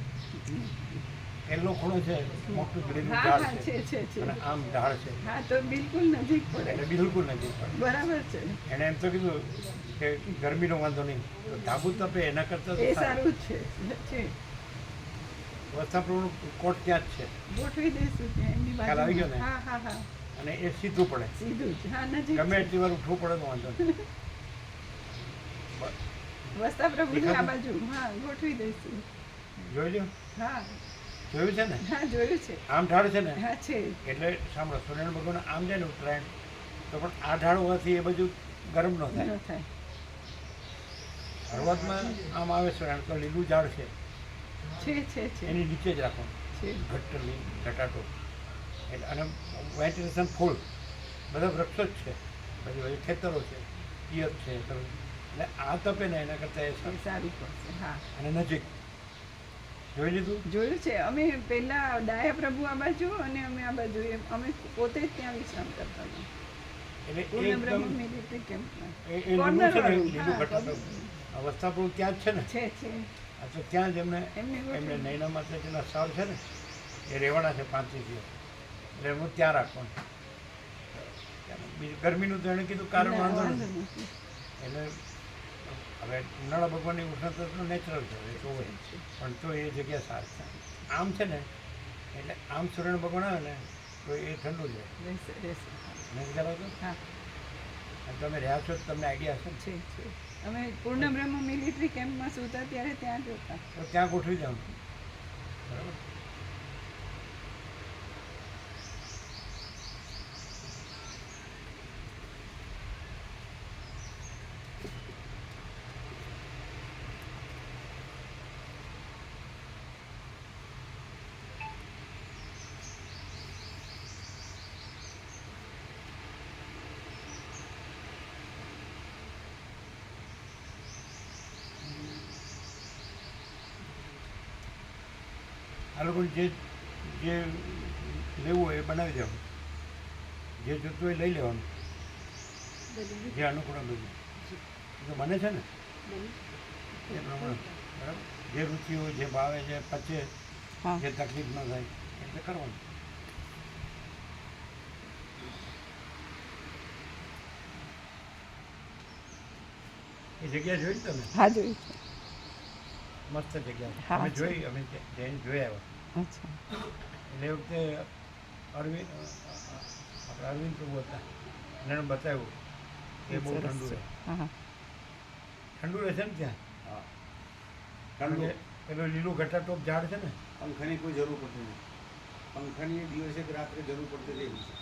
એલો ખૂણો છે મોટું ગ્રીનનું હા ઝાડ હા છે છે છે અને આમ ઢાળ છે હા તો બિલકુલ નજીક પડે એટલે બિલકુલ નથી પડે. બરાબર છે એણે એમ તો કીધું કે ગરમીનો વાંધો નહીં તો ધાબુ તપે એના કરતાં એ તો સારું. સારું જ છે વસ્ત્રાપુરનું કોટ ત્યાં જ છે ગોઠવી દઈશું ત્યાં એમની ખ્યાલ આવી ગયો બાજુમાં. ને? હા હા હા અને એ સીધું પડે સીધું જ હા નજીક ગમે છે. એટલી વાર ઉઠવું પડે તો વાંધો નહીં. વસ્તા પ્રભુની આ દેખાતું? બાજુ હા ગોઠવી દઈશું જોઈ લ્યો હા જોયું છે ને હા જોયું છે આમ ઢાળ છે ને હા છે એટલે સાંભળો સૂર્યનારાયણ ભગવાન આમ જાય ને ઉત્તરાયણ તો પણ આ ઢાળ હોવાથી એ બધું ગરમ ન થાય. ઘણો થાય શરૂઆતમાં આમ આવે સૂર્યનારાયણ તો લીલું ઝાડ છે છે એની નીચે જ રાખવાનું છે ઘટ્ટલી ઘટાટો એટલે અને વેન્ટિલેશન ફૂલ બધા વૃક્ષો જ છે પછી ખેતરો છે પિયત છે એટલે આ તપે ને એના કરતાં એ એ સારું. સારું પડશે હા અને નજીક જોઈ લીધું જોયું છે અમે પહેલા ડાયા પ્રભુ આ બાજુ અને અમે આ બાજુ એમ અમે પોતે જ ત્યાં વિશ્રામ કરતા હતા એટલે પૂર્ણ એકદમ બ્રહ્મ મિલિટરી કેમ્પમાં એ લીલું Corner છે ને વાળું, લીલું હા, ઘટાટો વસ્તાપુર ત્યાં જ છે ને છે આ તો ત્યાં જ એમને એમને ગોઠવ્યું. નૈના માતાજીના સ્થળ છે ને એ રેવાડા છે 5 દિવસ એટલે એમનું ત્યાં રાખવાનું બીજું ગરમીનું તો એણે કીધું કારણ ના, વાંધો વાંધો નથી નથી. એટલે હવે ઉનાળા ભગવાનની ઉષ્ણતા તો નેચરલ છે એ તો હોય પણ તો એ જગ્યા સારી છે આમ છે ને એટલે આમ સૂર્યનારાયણ ભગવાન આવે ને તો એ ઠંડુ છે રહેશે રહેશે નથી ખ્યાલ આવતો? હા અને તમે રહ્યા છો તો તમને આઈડિયા હશે ને છે અમે પૂર્ણ બ્રહ્મ મિલિટરી કેમ્પમાં સૂતા ત્યારે ત્યાં જ હતા તો ત્યાં ગોઠવી જાઉં બરાબર આ લોકો જે જે લેવું હોય એ બનાવી દેવાનું જે જોતું હોય લઈ લેવાનું જે અનુકૂળ બધું એ તો બને છે ને એ પ્રમાણે બરાબર જે રુચિ હોય જે ભાવે જે પચે હા જે તકલીફ ન થાય એટલે કરવાનું એ જગ્યા જોઈ ને તમે હા જોયું છે મસ્ત જગ્યા હા, અમે છે. જોઈ અમે જઈને જોઈ આવ્યા અચ્છા એટલે એ વખતે આપણે અરવિંદ પ્રભુ હતા એને બતાવ્યું કે બહુ સરસ ઠંડુ છે રહે હા ઠંડુ રહેશે ને ત્યાં કારણ કે પેલો લીલું ઘટાટોપ ઝાડ છે ને પંખાની કોઈ જરૂર પડતી નથી પંખાની દિવસે કે રાત્રે જરૂર પડતી રહી છે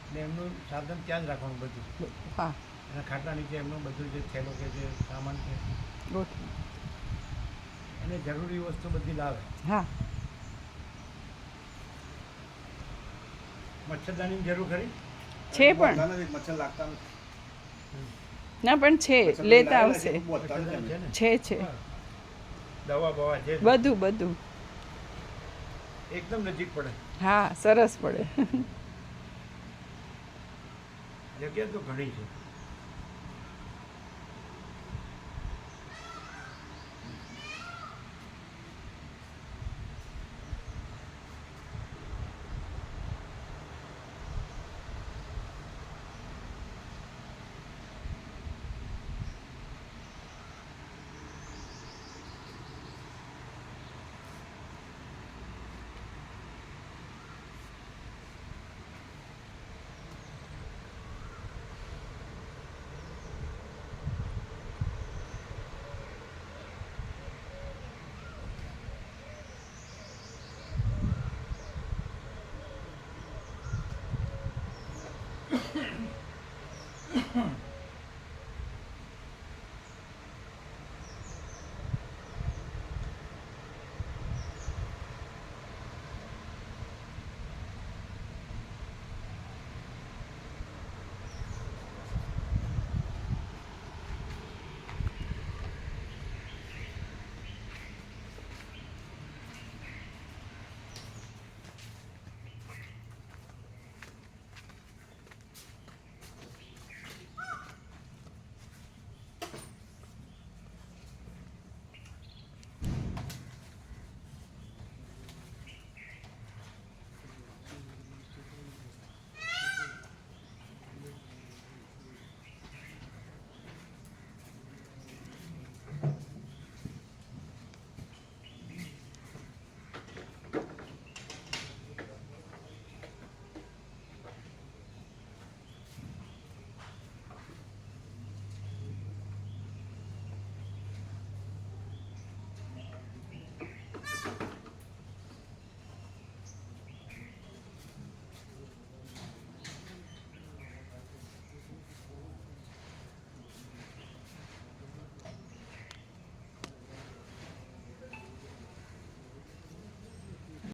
એટલે એમનું સાધન ત્યાં જ રાખવાનું બધું હા અને ખાટલા નીચે એમનું બધું જે થેલો કે જે સામાન છે ગોઠવી એને જરૂરી વસ્તુ બધી લાવે હા મચ્છરદાનીની જરૂર ખરી છે પણ બોલતા નથી, મચ્છર લાગતા નથી ના પણ છે મચ્છર લેતા લાગેલા આવશે છે, બોલતા નથી મચ્છરદાની અમે. છે ને છે હા. દવા બવા જે બધું બધું એકદમ નજીક પડે હા સરસ પડે જગ્યા તો ઘણી છે